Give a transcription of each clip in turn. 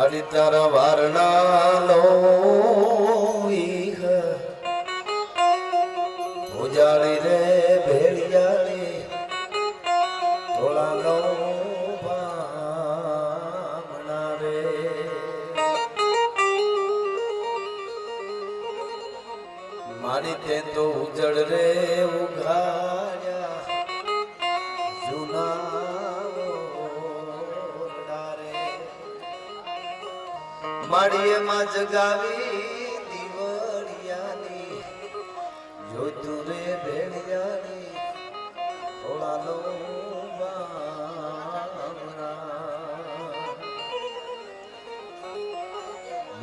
અડિતર વારણા લો ઉજાળી રે ભેળિયાળી થોડા લો બામણા રે મારી તે તો ઉજળ રે ઉઘાડ્યા જૂના માડીએ માં જગાવી દીવડિયાની જોતું રે ભેળિયાની થોડા લો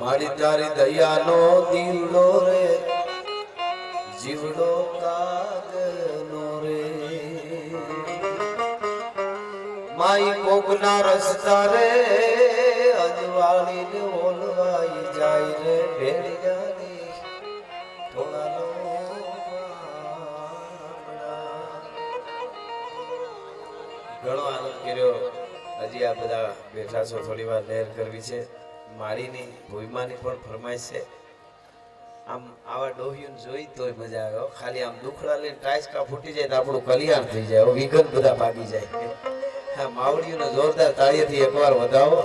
મારી તારી દયાનો દીવડો રે જીવડો કાગનો રે માઈ કોકના રસ્તા રે અજવાળી ને ઓલવાઈ જાય રે ભેળિયાની થોડા લો ઘણો આનંદ કર્યો. હજી આ બધા બેઠા છો, થોડી વાર લહેર કરવી છે. મારીની ભૂઈમાની પણ ફરમાઈશ છે. આમ આવા ડોહિયું જોઈ તોય મજા આવે. ખાલી આમ દુખડા લઈને ટાઈસકા ફૂટી જાય તો આપણું કલ્યાણ થઈ જાય. વિઘન બધા ભાગી જાય. હા, માવડીઓને જોરદાર તાળીથી એકવાર વધાવો.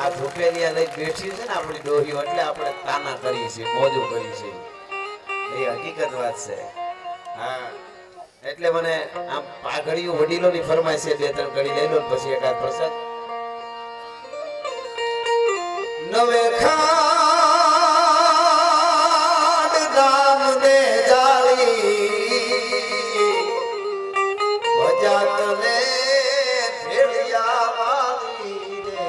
આ ધૂપેલિયા લઈ બેઠી છે ને આપણી ડોહીઓ, એટલે આપણે તાના કરીએ છીએ, મોજું કરીએ છીએ. એ હકીકત વાત છે. હા, એટલે મને આમ પાઘડીઓ વડીલોની ફરમાઈશ છે. બે ત્રણ ઘડી લઈ લો પછી એકાદ પ્રસંગ. નવે ખાડ નામ ને જાળી વજાત ને ભેળિયા વાળી રે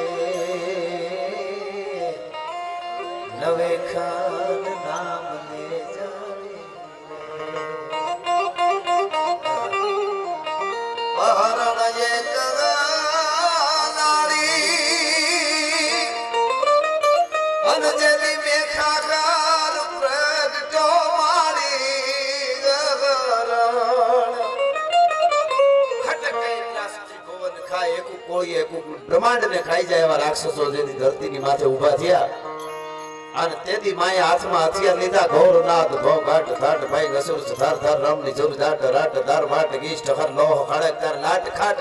નવે ખાડ નામ ને જાળી હરણ એક બ્રહ્માંડ ને ખાઈ જાય એવા રાક્ષસો જેની ધરતીની માથે ઉભા થયા અને તેથી માએ હાથમાં હથિયાર લીધા. ઘોર નાદ ભો ઘાટ ઘાટ ભાઈ ગસુર ધાર ધાર રામ ની જરૂર દાટ રાટ દાર વાટ ગીષ્ટ હર લોહ ખડક કર લાટ ખાટ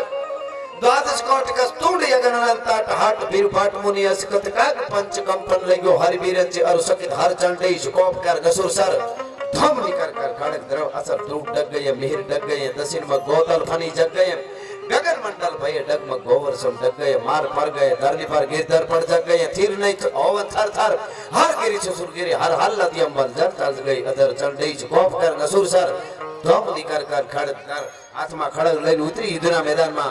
દ્વાદશ કોટ કસ તુંડ યગન અનંતાટ હાટ ભીર ફાટ મુનિ અસકત કાગ પંચ કંપન લગ્યો હરિ બીરંચ અરુ સકિત હર ચંડઈ કોપ કર ગસુર સર ધમ નિકર કર ખડક દ્રવ અસર ધ્રુવ ડગ ગયે મિહિર ડગ ગયે દક્ષિણ માં ગોતલ ફની જગ ગયે गगन मंडल भय डगमग गोवर सम डग गए मार पर गए धरनी पर गिरधर पड़ जग गए थीर नहीं ओवन थर थर हर गिरी सुसुर गिरी हर हल लदी अंबर जर तज गई अदर चंडई कोप कर नसुर सर धम निकर कर खड़क कर हाथ में खड़क लઈને ઉતરી યુદ્ધના મેદાનમાં.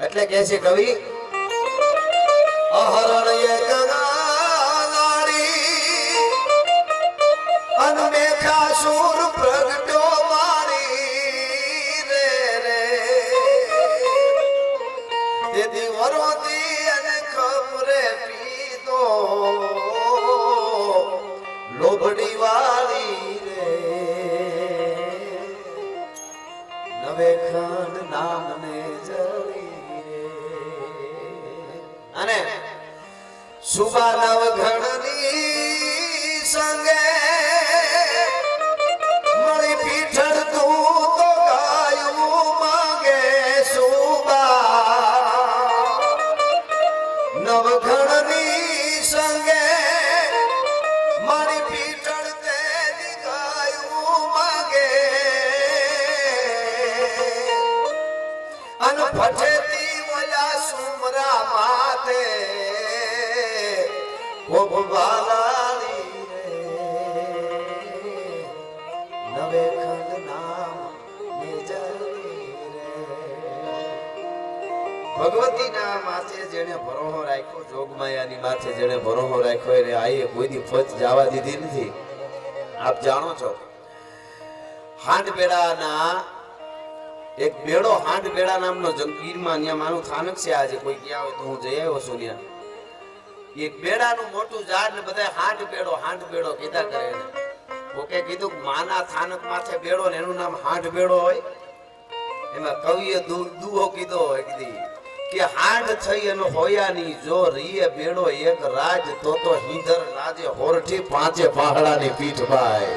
એટલે કહે છે કવિ અહરણ એક ગાનાડી અનમેખા સુર પ્રગટ્યો તેથી વરોતી અને ખબરે પીતો લોભડી વાળી રે નવે ખંડ નામ ને જળી રે અને સુબા નવ ઘણની સંગે મળી પીઠળ તું તો ગાયું માંગે સુબા નવઘણની સંગે મારી પીઠળ તે ગાયું માંગે અન ફટેતી વલા સુમરા માથે કોપ બાલાલી રે નવે ખંડ નામ ને જળી રે. ભગવતીના માથે જેણે ભરોહો રાખ્યો, જોગમાયાની માથે જેણે ભરોહો રાખ્યો એને આઈએ કોઈ દી ફત જવા દીધી નથી. આપ જાણો છો હાંડબેડાના એક બેડો હાંડબેડા નામનો ગીરમાં ત્યાં મારું સ્થાનક છે. આજે કોઈ ગયા હોય તો હું જઈ આવ્યો છું. ત્યાં એક બેડાનું મોટું ઝાડ ને બધા હાંડબેડો કીધા કરે. કોકે કીધું માના સ્થાનક માથે બેડો ને એનું નામ હાંડબેડો હોય. એમાં કવિએ દુહો કીધો હોય કીધી કે હાડ થઈ એનો હોયાની જો રીએ બેડો એક રાજ તો હિંદર રાજે હોરઠી પાંચે પહાડાની પીઠ ભાઈ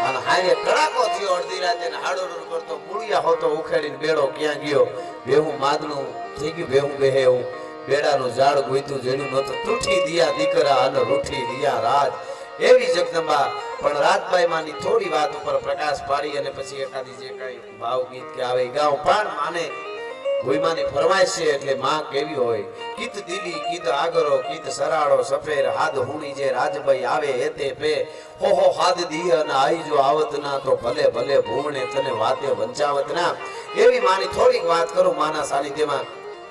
અને હારે કડાકો થયો અડધી રાતે ને હાડો કરતો મૂળિયા હોતો ઉખેડીને બેડો ક્યાં ગયો બેહું માદનું થઈ ગયું બેહું બેહે એવું બેડાનું ઝાડ ગોઈતું જેનું નતું તૂટી દિયા દીકરા અને રૂઠી દિયા રાજ એવી જગદંબા પણ રાતબાઈ માની થોડી વાત ઉપર પ્રકાશ પાડી અને પછી એકાદી જે કઈ ભાવ ગીત કે આવે ગાઉં પણ માને ભૂઈમાની ફરમાઈશ છે એટલે માં કેવી હોય કીત દિલી કીત આગરો કીત સરાળો સફેર હાદ હુણી જે રાજભાઈ આવે એતે પે હો હાદ દી અને આઈ જો આવત ના તો ભલે ભલે ભૂમણે તને વાતે વંચાવત ના એવી માની થોડીક વાત કરું માના સાનિધ્યમાં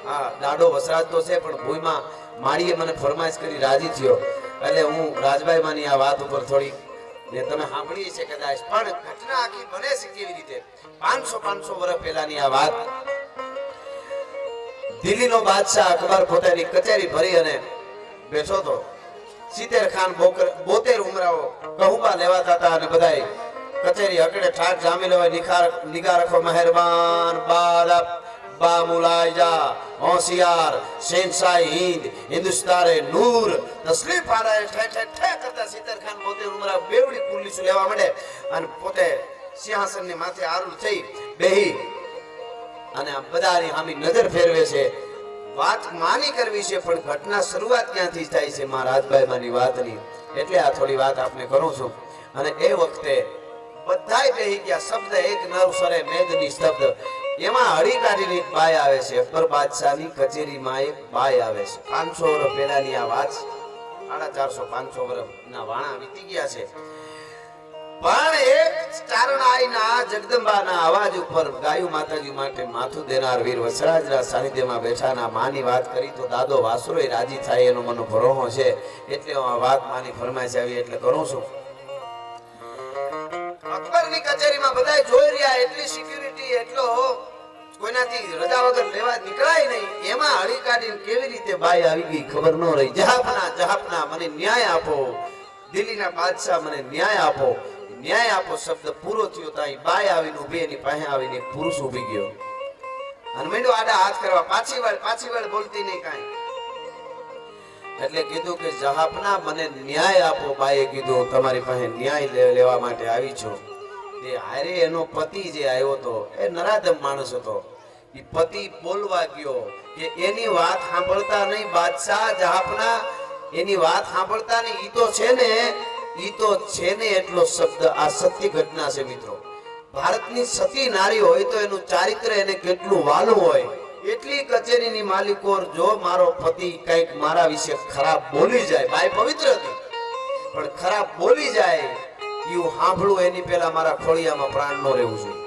હા દાડો વસરાજ તો છે પણ ભૂઈમાં માળીએ મને ફરમાઈશ કરી રાજી થયો એટલે હું રાજભાઈ માની આ વાત ઉપર થોડી ને તમે સાંભળી છે કદાચ પણ ઘટના આખી બને છે કેવી રીતે 500 વર્ષ પહેલાની આ વાત દિલ્હીનો બાદશાહ અકબર પોતાની કચેરી ભરી અને બેઠો તો 70 ખાન 72 ઉમરાઓ કહુબા લેવાતા હતા અને બધાય કચેરી અકડે ઠાક જામી લેવાય નિગાર રખો મહેરબાન બાદબ બા મુલાઈજા હોશિયાર શેનશાહી હિંદ હિન્દુસ્તાને નૂર તસલીફ આરાય ઠે કરતા 70 ખાન 72 ઉમરા બેવડી પુલિસ લેવા મળે અને પોતે સિંહાસનની માથે આરૂઢ થઈ બેહી અને આ બધાની સામે નજર ફેરવે છે વાત માની કરવી છે પણ ઘટના શરૂઆત ક્યાંથી થાય છે માં રાજભાઈ માની વાતની એટલે આ થોડી વાત આપને કરું છું અને એ વખતે બધાય બેહી ગયા શબ્દ એક નવસરે મેદની શબ્દ એમાં હળી કાઢીને એક બાઈ આવે છે અકબર બાદશાહની કચેરીમાં એક બાઈ આવે છે 500 વર્ષ પહેલાની આ વાત 450 500 વર્ષના વાણા વીતી ગયા છે પણ એક ચારણાઈના જગદંબાના અવાજ ઉપર ગાયું માતાજી માટે માથું દેનાર વીર વસરાજના સાનિધ્યમાં બેઠાના માની વાત કરી તો દાદો વાસુરોય રાજી થાય એનો મને ભરોસો છે એટલે હું આ વાત માની ફરમાઈશ આવી એટલે કરું છું અકબરની કચેરીમાં બધાય જોઈ રહ્યા એટલી સિક્યુરિટી એટલો કોઈનાથી રજા વગર લેવા નીકળાય નહીં એમાં હળી કાઢીને કેવી રીતે બાઈ આવી ગઈ ખબર ન રહી જહાપના મને ન્યાય આપો દિલ્હીના બાદશાહ મને ન્યાય આપો શબ્દ પૂરો થયો ત્યાં બાઈ આવીને ઊભી એની પાસે આવીને એક પુરુષ ઊભી ગયો અને મેંડો આડા હાથ કરવા પાછી વાળ બોલતી નહીં કાંઈ એટલે કીધું કે જહાપના મને ન્યાય આપો બાઈએ કીધું તમારી પાસે ન્યાય લેવા માટે આવી છો તે હારે એનો પતિ જે આવ્યો તો એ નરાધમ માણસ હતો એ પતિ બોલવા ગયો કે એની વાત સાંભળતા નહીં બાદશાહ જહાપના એની વાત સાંભળતા નહીં ઈ તો છે ને એટલો શબ્દ આ સત્ય ઘટના છે મિત્રો ભારતની સતી નારી હોય તો એનું ચારિત્ર એને કેટલું વાલું હોય એટલી કચેરીની માલિકો જો મારો પતિ કઈક મારા વિશે ખરાબ બોલી જાય બાઈ પવિત્ર હતી પણ ખરાબ બોલી જાય એવું સાંભળું એની પહેલા મારા ખોળિયામાં પ્રાણ ન રહેવું જોઈએ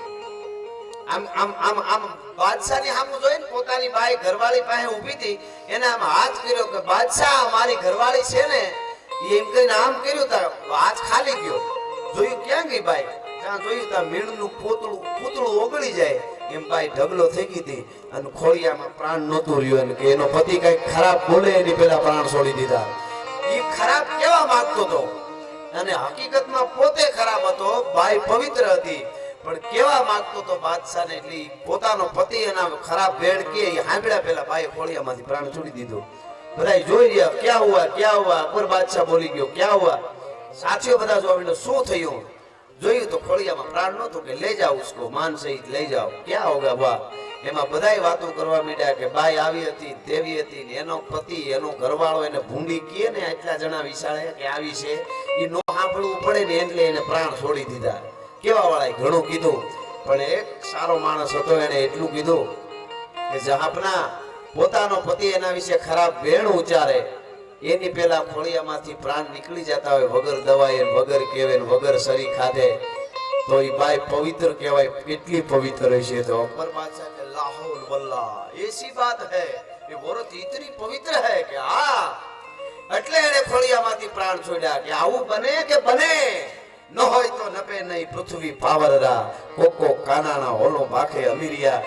આમ બાદશાહની સામું જોઈને પોતાની બાઈ ઘરવાળી પાસે ઊભી હતી એને આમ હાથ કર્યો કે બાદશાહ મારી ઘરવાળી છે ને એમ કહીને આમ કર્યું તા હાથ ખાલી ગયો જોયું ક્યાં ગઈ બાઈ જ્યાં જોયું તા મીણનું પૂતળું ઓગળી જાય એમ બાઈ ઢગલો થઈ ગઈ હતી અને ખોળિયામાં પ્રાણ નહોતું રહ્યું કે એનો પતિ કઈક ખરાબ બોલે એની પેલા પ્રાણ છોડી દીધા એ ખરાબ કેવા માંગતો હતો અને હકીકતમાં પોતે ખરાબ હતો બાઈ પવિત્ર હતી પણ કેવા માંગતો તો બાદશાહને એટલે પોતાનો પતિ એના ખરાબ ભેડ કે હાંભળ્યા પેલા બાઈ ખોળિયામાંથી પ્રાણ છોડી દીધો બધા જોઈ રહ્યા ક્યાં હુઆ અકબર બાદશાહ બોલી ગયો ક્યાં હુઆ સાથીઓ બધા જોવા શું થયું જોયું તો ખોળિયામાં પ્રાણ નહોતું કે લઈ જાઓ ઉસકો માન સહિત લઈ જાઓ ક્યાં હોગા બા એમાં બધાય વાતો કરવા માંડ્યા કે બાઈ આવી હતી દેવી હતી ને એનો પતિ એનો ઘરવાળો એને ભૂંડી કહે ને એટલા જણા વિચારે કે આવી છે એ નો સાંભળવું પડે ને એટલે એને પ્રાણ છોડી દીધા કેવા વાળાએ ઘણું કીધું પણ એક સારો માણસ હતો એને એટલું કીધું કે જહાપના પોતાનો પતિ એના વિશે ખરાબ વેણ ઉચ્ચારે એની પેલા ખોળિયામાંથી પ્રાણ નીકળી જતા હોય વગર દવાએ વગર કેવે વગર સરી ખાધે તો એ બાઈ પવિત્ર કહેવાય કેટલી પવિત્ર હશે તો અકબર બાદશાહ કે લાહૌલ વલ્લાહ એસી બાત હે એ औरत इतनी पवित्र है કે હા એટલે એને ખોળિયામાંથી પ્રાણ છોડ્યા કે આવું બને કે બને ન હોય તો નપે નહીં પૃથ્વી પાવરરા કોકો કાનાના હોલો બાખે અમીરિયા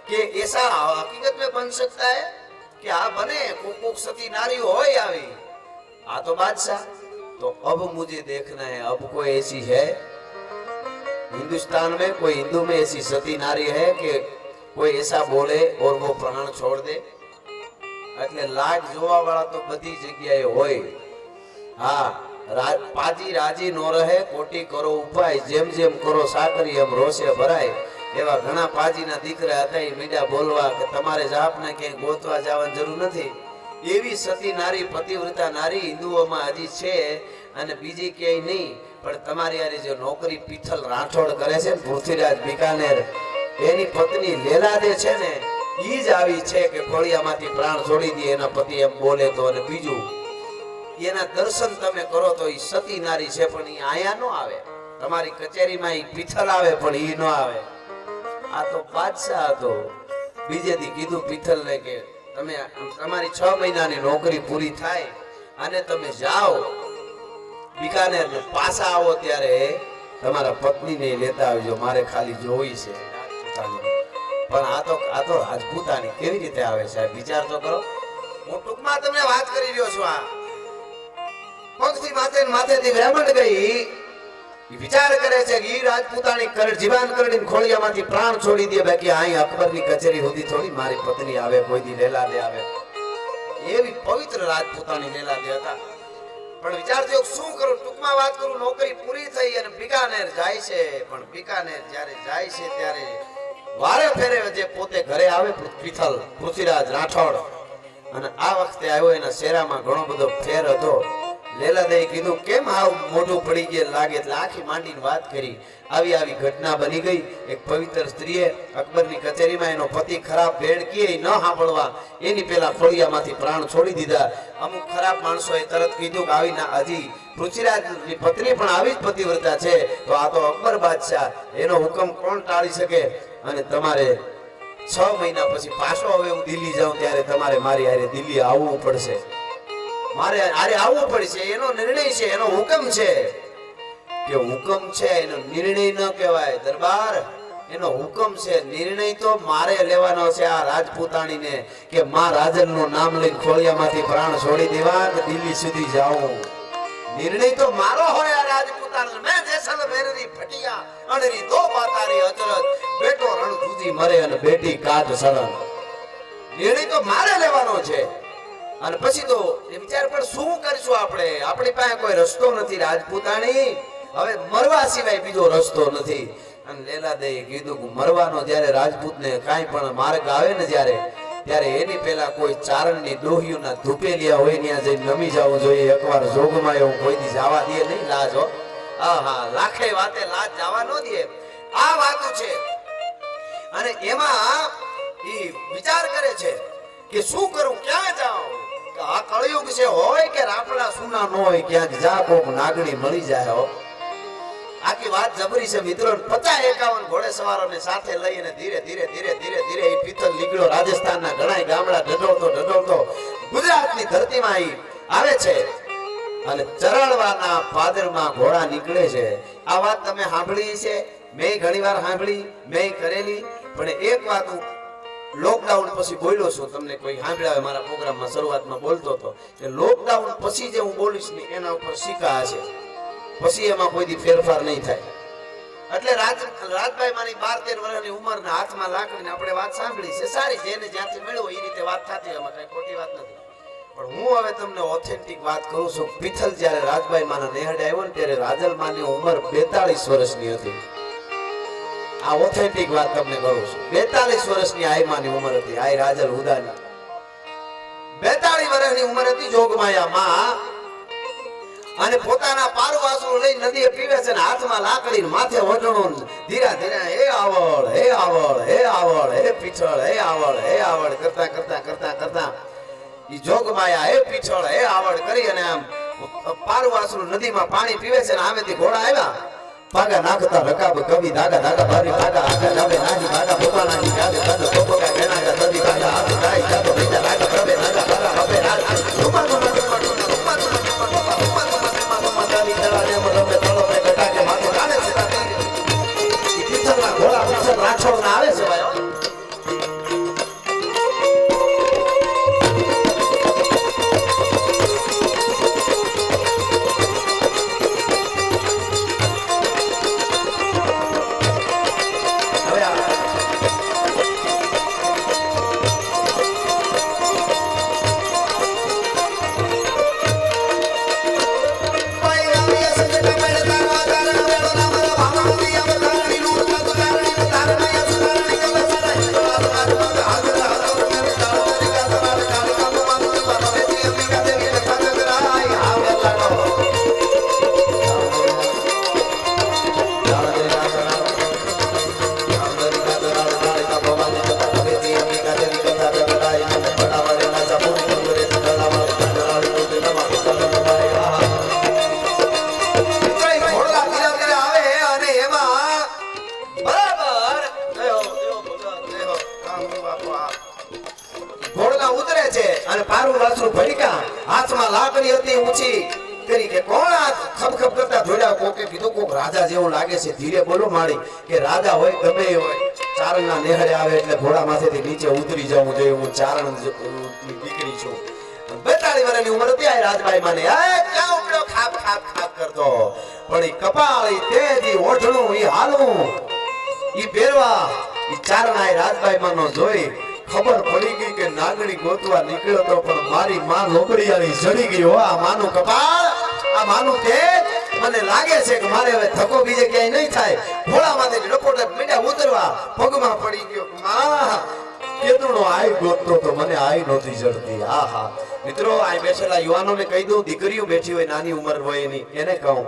કે ऐसा हकीकत में बन सकता है कि आ बने कोक सती नारी होय आवी आ तो बादशाह तो अब मुझे देखना है अब कोई ऐसी है हिंदुस्तान में कोई हिंदू में ऐसी सती नारी है कि कोई ऐसा बोले और वो प्राण छोड़ दे એટલે લાગ જોવા વાળા તો બધી જગ્યાએ હોય હા પાજી રાજી નો રહે કોટી કરો ઉપાય જેમ જેમ કરો સાકરી એમ રોષે ભરાય એવા ઘણા પાજીના દીકરા હતા એ મીડા બોલવા કે તમારે જાપને ક્યાંય ગોતવા જવાની જરૂર નથી એવી સતી નારી પતિવ્રતા નારી હિન્દુઓમાં હજી છે અને બીજી ક્યાંય નહીં પણ તમારી યાર જે નોકરી પીથલ રાઠોડ કરે છે પૃથ્વીરાજ બિકાનેર એની પત્ની લેલાદે છે ને ઈ જ આવી છે કે ખોળિયામાંથી પ્રાણ છોડી દે એના પતિ એમ બોલે તો અને બીજું એના દર્શન તમે કરો તો ઈ સતી નારી છે પણ ઈ આયા નો આવે તમારી કચેરીમાં ઈ પીથલ આવે પણ ઈ નો આવે આ તો બાદશાહ હતો બીજે દી કીધું પીથલને કે તમે તમારી 6 મહિનાની નોકરી પૂરી થાય અને તમે જાઓ બિકાનેર ને પાછા આવો ત્યારે તમારા પત્નીને લેતા આવજો મારે ખાલી જોઈ છે પણ આ તો રાજપૂતાની કેવી રીતે આવે સાહેબ વિચાર તો કરો હું ટૂંકમાં તમને વાત કરી રહ્યો છું આ પગથી માથેથી બ્રાહ્મણ ગઈ ઈ વિચાર કરે છે કે ઈ રાજપૂતાની કરડ જીવાન કરડીને ખોળિયામાંથી પ્રાણ છોડી દે બાકી અહીં અકબરની કચેરી સુધી થોડી મારી પત્ની આવે કોઈ દી લેલાદે આવે એવી પવિત્ર રાજપૂતાની લેલાદે હતા પણ વિચારજો શું કરું ટૂંકમાં વાત કરું નોકરી પૂરી થઈ અને બિકાનેર જાય છે પણ બિકાનેર જ્યારે જાય છે ત્યારે વારે ફેરે જે પોતે ઘરે આવે પીથલ પૃથ્વીરાજ રાઠોડ અને આ વખતે આવ્યો એના શેરામાં ઘણો બધો ફેર હતો લેલાદેવી કીધું કેમ આવ મોઢું પડી ગયે લાગે એટલે આખી માંડીને વાત કરી આવી ઘટના બની ગઈ એક પવિત્ર સ્ત્રીએ અકબરની કચેરીમાં એનો પતિ ખરાબ ભેડકીએ ન સાંભળવા એની પેલા ખોળિયામાંથી પ્રાણ છોડી દીધા અમુક ખરાબ માણસોએ તરત કીધું કે આવી ના હજી પૃથ્વીરાજની પત્ની પણ આવી જ પતિવ્રતા છે તો આ તો અકબર બાદશાહ એનો હુકમ કોણ ટાળી શકે અને તમારે 6 મહિના પછી પાછો હવે હું દિલ્હી જાઉં ત્યારે તમારે મારી હારે દિલ્હી આવવું પડશે મારે આરે આવવું પડશે એનો નિર્ણય છે એનો હુકમ છે કે હુકમ છે એનો નિર્ણય ન કહેવાય દરબાર એનો હુકમ છે નિર્ણય તો મારે લેવાનો છે આ રાજપૂતાણીને કે માં રાજનનું નામ લઈને ખોળિયામાંથી પ્રાણ છોડી દેવા કે દિલ્હી સુધી જાઉં નિર્ણય તો મારો હોય આ રાજપૂતાણ મેં જેસલ મેરની ફટિયા અણરી દો બાતારી અચરજ બેટો રણ જુજી મરે અને બેટી કાટ સળન નિર્ણય તો મારે લેવાનો છે અને પછી તો એ વિચાર પર શું કરીશું આપણે આપણી પાસે કોઈ રસ્તો નથી રાજપૂતાણી હવે મરવા સિવાય બીજો રસ્તો નથી અને લેલાદેવી કીધું કે મરવાનો જ્યારે રાજપૂતને કાંઈ પણ માર્ગ આવે ને ત્યારે એની પહેલા કોઈ ચારણની ડોહીઓના ધૂપેલિયા હોય ત્યાં જઈને નમી જવું જોઈએ એકવાર જોગમાં એવું કોઈ દી જવા દે નહીં લાજ હો હા લાખે વાતે લાજ જવા ન દે આ વાત છે અને એમાં ઈ વિચાર કરે છે કે શું કરું ક્યાં જાઉં આ કળયુગ છે હોય કે રાપડા સુના નો હોય ક્યાંક જા કોક નાગણી મળી જાય હો આખી વાત જબરી છે મિત્રો 50-51 ઘોડેસવારોને સાથે લઈને ધીરે ધીરે એ પીથલ નીકળ્યો રાજસ્થાનના ઘણા ગામડા ઢઢોળતો ગુજરાતની ધરતીમાં આવે છે અને ચરણવાના પાદરમાં ઘોડા નીકળે છે આ વાત તમે સાંભળી છે મેં ઘણીવાર સાંભળી મેં કરેલી પણ એક વાત હું લોકડાઉન પછી બોલ્યો છું તમને કોઈ સાંભળ્યા મારા પ્રોગ્રામમાં શરૂઆતમાં બોલતો હતો કે લોકડાઉન પછી જે હું બોલીશ ને એના ઉપર સિક્કા છે પછી એમાં કોઈ દી ફેરફાર નહીં થાય એટલે રાજભાઈ મારી 12-13 વર્ષની ઉંમરના હાથમાં લાકડીને આપણે વાત સાંભળી છે સારી જેને જ્યાંથી મળ્યો એ રીતે વાત થતી એમાં કઈ ખોટી વાત નથી પણ હું હવે તમને ઓથેન્ટિક વાત કરું છું પીથલ જ્યારે રાજભાઈ માના નેહડે આવ્યો ને ત્યારે રાજલ માની ઉંમર 42 વર્ષની હતી આ ઓથેન્ટિક વાત તમને કરું છું 42 વર્ષની આઈ માની ઉંમર હતી આઈ રાજલ હુદાની 42 વર્ષની ઉંમર હતી જોગમાયા માં અને પોતાના પારુ વાસુ લઈ નદીએ પીવે છે ને હાથમાં લાકડી માથે વઢણો ધીરા હે આવળ હે પીછળ હે આવળ કરતા ઈ જોગમાયા હે પીછળ હે આવળ કરી અને આમ પારુ વાસુ નદીમાં પાણી પીવે છે ને આમેથી ઘોડા આવ્યા પાગા નાખતા રકાબ કવિ ધાગા ભારી ભાગા આગા જાવે નાની ભાગા પોતાનાની જાવે કદ પોપકા ગેણાગા દદી ભાગા હાથ ગાય જાતો બીજા રાગા પ્રભે નાગા ભાગા હવે રાજ રૂપાનો મતાની તળાને મરમે તળો મે ગટા કે માથે કાઢે છે ઈ પીછળના ઘોડા પીછળ રાછોડના આવે છે ભાઈ અને પારું વાસરું ભડકા હાથમાં લાકડી હતી ઊંચી કરી કે કોણ આ ખબખબ કરતા ધોડ્યા કોકે કીધું કોક રાજા જેવું લાગે છે ધીરે બોલો માડી કે રાજા હોય ગમે એ હોય ચારણના નેહળે આવે એટલે ઘોડામાંથી નીચે ઉતરી જવું જોઈએ હું ચારણ દીકરી છું 42 વર્ષની ઉંમર હતી આ રાજભાઈ માને ક્યાં ઉપડ્યો ખાપ ખાપ ખાપ કરતો પણ ઈ કપાળ ઈ તેજ ઈ ઓઠણું ઈ હાલવું ઈ પહેરવા ઈ ચારણા રાજભાઈ માનો જોઈ ખબર પડી ગઈ કે નાગણી ગોતવા નીકળ્યો તો પણ મારી માં લોબડિયાની જડી ગઈ હો આ માનું કપાળ આ માનું તેજ મને લાગે છે કે મારે હવે ધક્કો બીજે ક્યાંય નહીં થાય ભોળામાંથી ડપોટે મીંડા ઉતરવા પગમાં પડી ગયો માં કેદુનો આઈ ગોતતો તો મને આઈ નહોતી જડતી આહા મિત્રો આ બેઠેલા યુવાનોને કહી દઉં દીકરીઓ બેઠી હોય નાની ઉંમર હોય એની એને કહું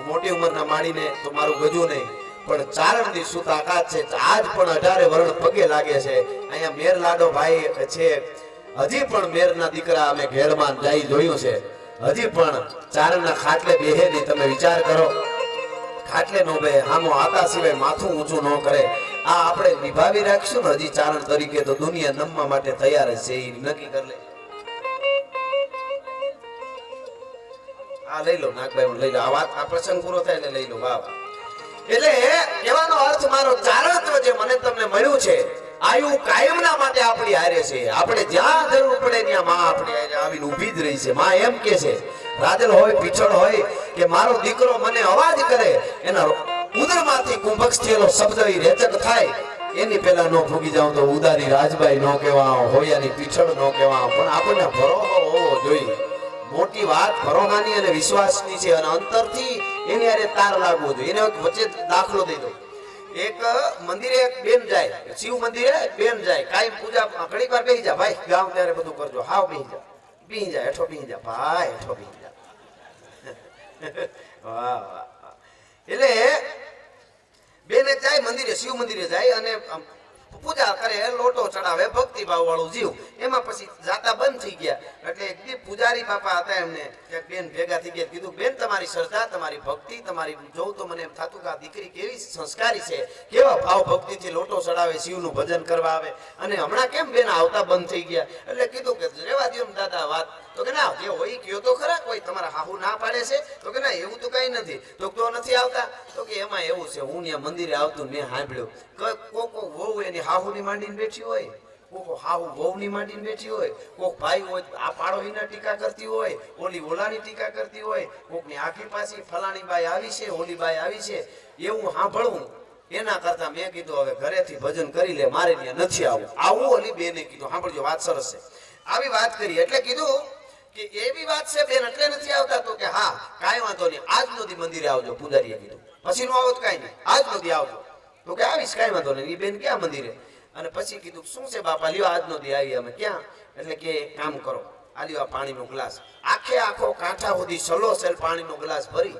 મોટી ઉંમરના માડીને તો મારું ગજું નહીં પણ ચારણની શું તાકાત છે આજ પણ 18 વર્ષ પગે લાગે છે અહીંયા મેર લાડો ભાઈ છે હજી પણ મેરના દીકરા અમે ઘેરમાં જઈ જોયું છે હજી પણ ચારણના ખાટલે બેહે નહીં તમે વિચાર કરો ખાટલે નો બે આમો આતા સિવાય માથું ઊંચું ન કરે આ આપણે નિભાવી રાખશું ને હજી ચારણ તરીકે તો દુનિયા નમવા માટે તૈયાર છે એ નક્કી કરી લે આ લઈ લો નાગભાઈ લઈ લો આ વાત આ પ્રસંગ પૂરો થાય એટલે લઈ લો વાહ એટલે કહેવાનો અર્થ મારો ચારણત્વ જે મને તમને મળ્યું છે આયુ કાયમના માટે આપણી હારે છે આપણે જ્યાં જરૂર પડે ત્યાં માં આપણી હારે આવીને ઊભી જ રહી છે માં એમ કે છે રાજલ હોય પીછળ હોય કે મારો દીકરો મને અવાજ કરે એના ઉદરમાંથી કુંભક્ષ થયેલો શબ્દ ઈ રેચક થાય એની પહેલા નો ભૂગી જાઉં તો ઉદારી રાજબાઈ નો કહેવા હોયાની પીછળ નો કહેવા પણ આપણને ભરોસો હોવો જોઈએ મોટી વાત ભરોસાની અને વિશ્વાસની છે અને અંતરથી એની હારે તાર લાગવો જોઈએ એને વચ્ચે દાખલો દઈ દો એક મંદિરે એક બેન જાય શિવ મંદિરે બેન જાય કાઈ પૂજા ઘણી વાર બેહી જા ભાઈ ગામ ત્યારે બધું કરજો હાવ બેહી જા હેઠો બેહી જા ભાઈ હેઠો બેહી જા વાહ વાહ એટલે બેન જાય મંદિરે શિવ મંદિરે જાય અને પૂજા કરે લોટો ચડાવે ભક્તિ ભાવ વાળું જીવ એમાં પછી જાતા બંધ થઈ ગયા એટલે એક પૂજારી બાપા હતા એમને એક બેન ભેગા થઈ ગયા કીધું બેન તમારી શ્રદ્ધા તમારી ભક્તિ તમારી જોઉં તો મને એમ થતું કે આ દીકરી કેવી સંસ્કારી છે કેવા ભાવ ભક્તિથી લોટો ચડાવે શિવનું ભજન કરવા આવે અને હમણાં કેમ બેન આવતા બંધ થઈ ગયા એટલે કીધું કે રેવા દો દાદા વાત તો કે ના જે હોય કયો તો ખરા કોઈ તમારા હાહુ ના પાડે છે તો કે ના એવું તો કઈ નથી તો નથી આવતા તો કે એમાં એવું છે હું ત્યાં મંદિરે આવતું મેં સાંભળ્યું કોકો વહુ એની હાહુની માંડીને બેઠી હોય કોકો હાહુ વહુની માંડીને બેઠી હોય કોક ભાઈ હોય આ પાડોહીના ટીકા કરતી હોય ઓલી ઓલાની ટીકા કરતી હોય કોકની આખી પાછી ફલાણી બાઈ આવી છે ઓલી બાઈ આવી છે એવું સાંભળવું એના કરતા મેં કીધું હવે ઘરેથી ભજન કરી લે મારે ત્યાં નથી આવું ઓલી બેને કીધું સાંભળજો વાત સરસ છે આવી વાત કરી એટલે કીધું કે એવી વાત છે બેન એટલે નથી આવતા તો કે હા કાઈ વાંધો નહીં આજ નો દી મંદિરે આવજો પૂજારીએ કીધું પછી નો આવો તો કાઈ નહીં આજ નો દી આવજો તો કે આવીશ કાઈ વાંધો નહીં એ બેન ક્યાં મંદિરે અને પછી કીધું શું છે બાપા લ્યો આજ નો દી આવી અમે ક્યાં એટલે કે કામ કરો આ લ્યો આ પાણીનો ગ્લાસ આખો કાંઠા સુધી સલોસેલ પાણીનો ગ્લાસ ભરી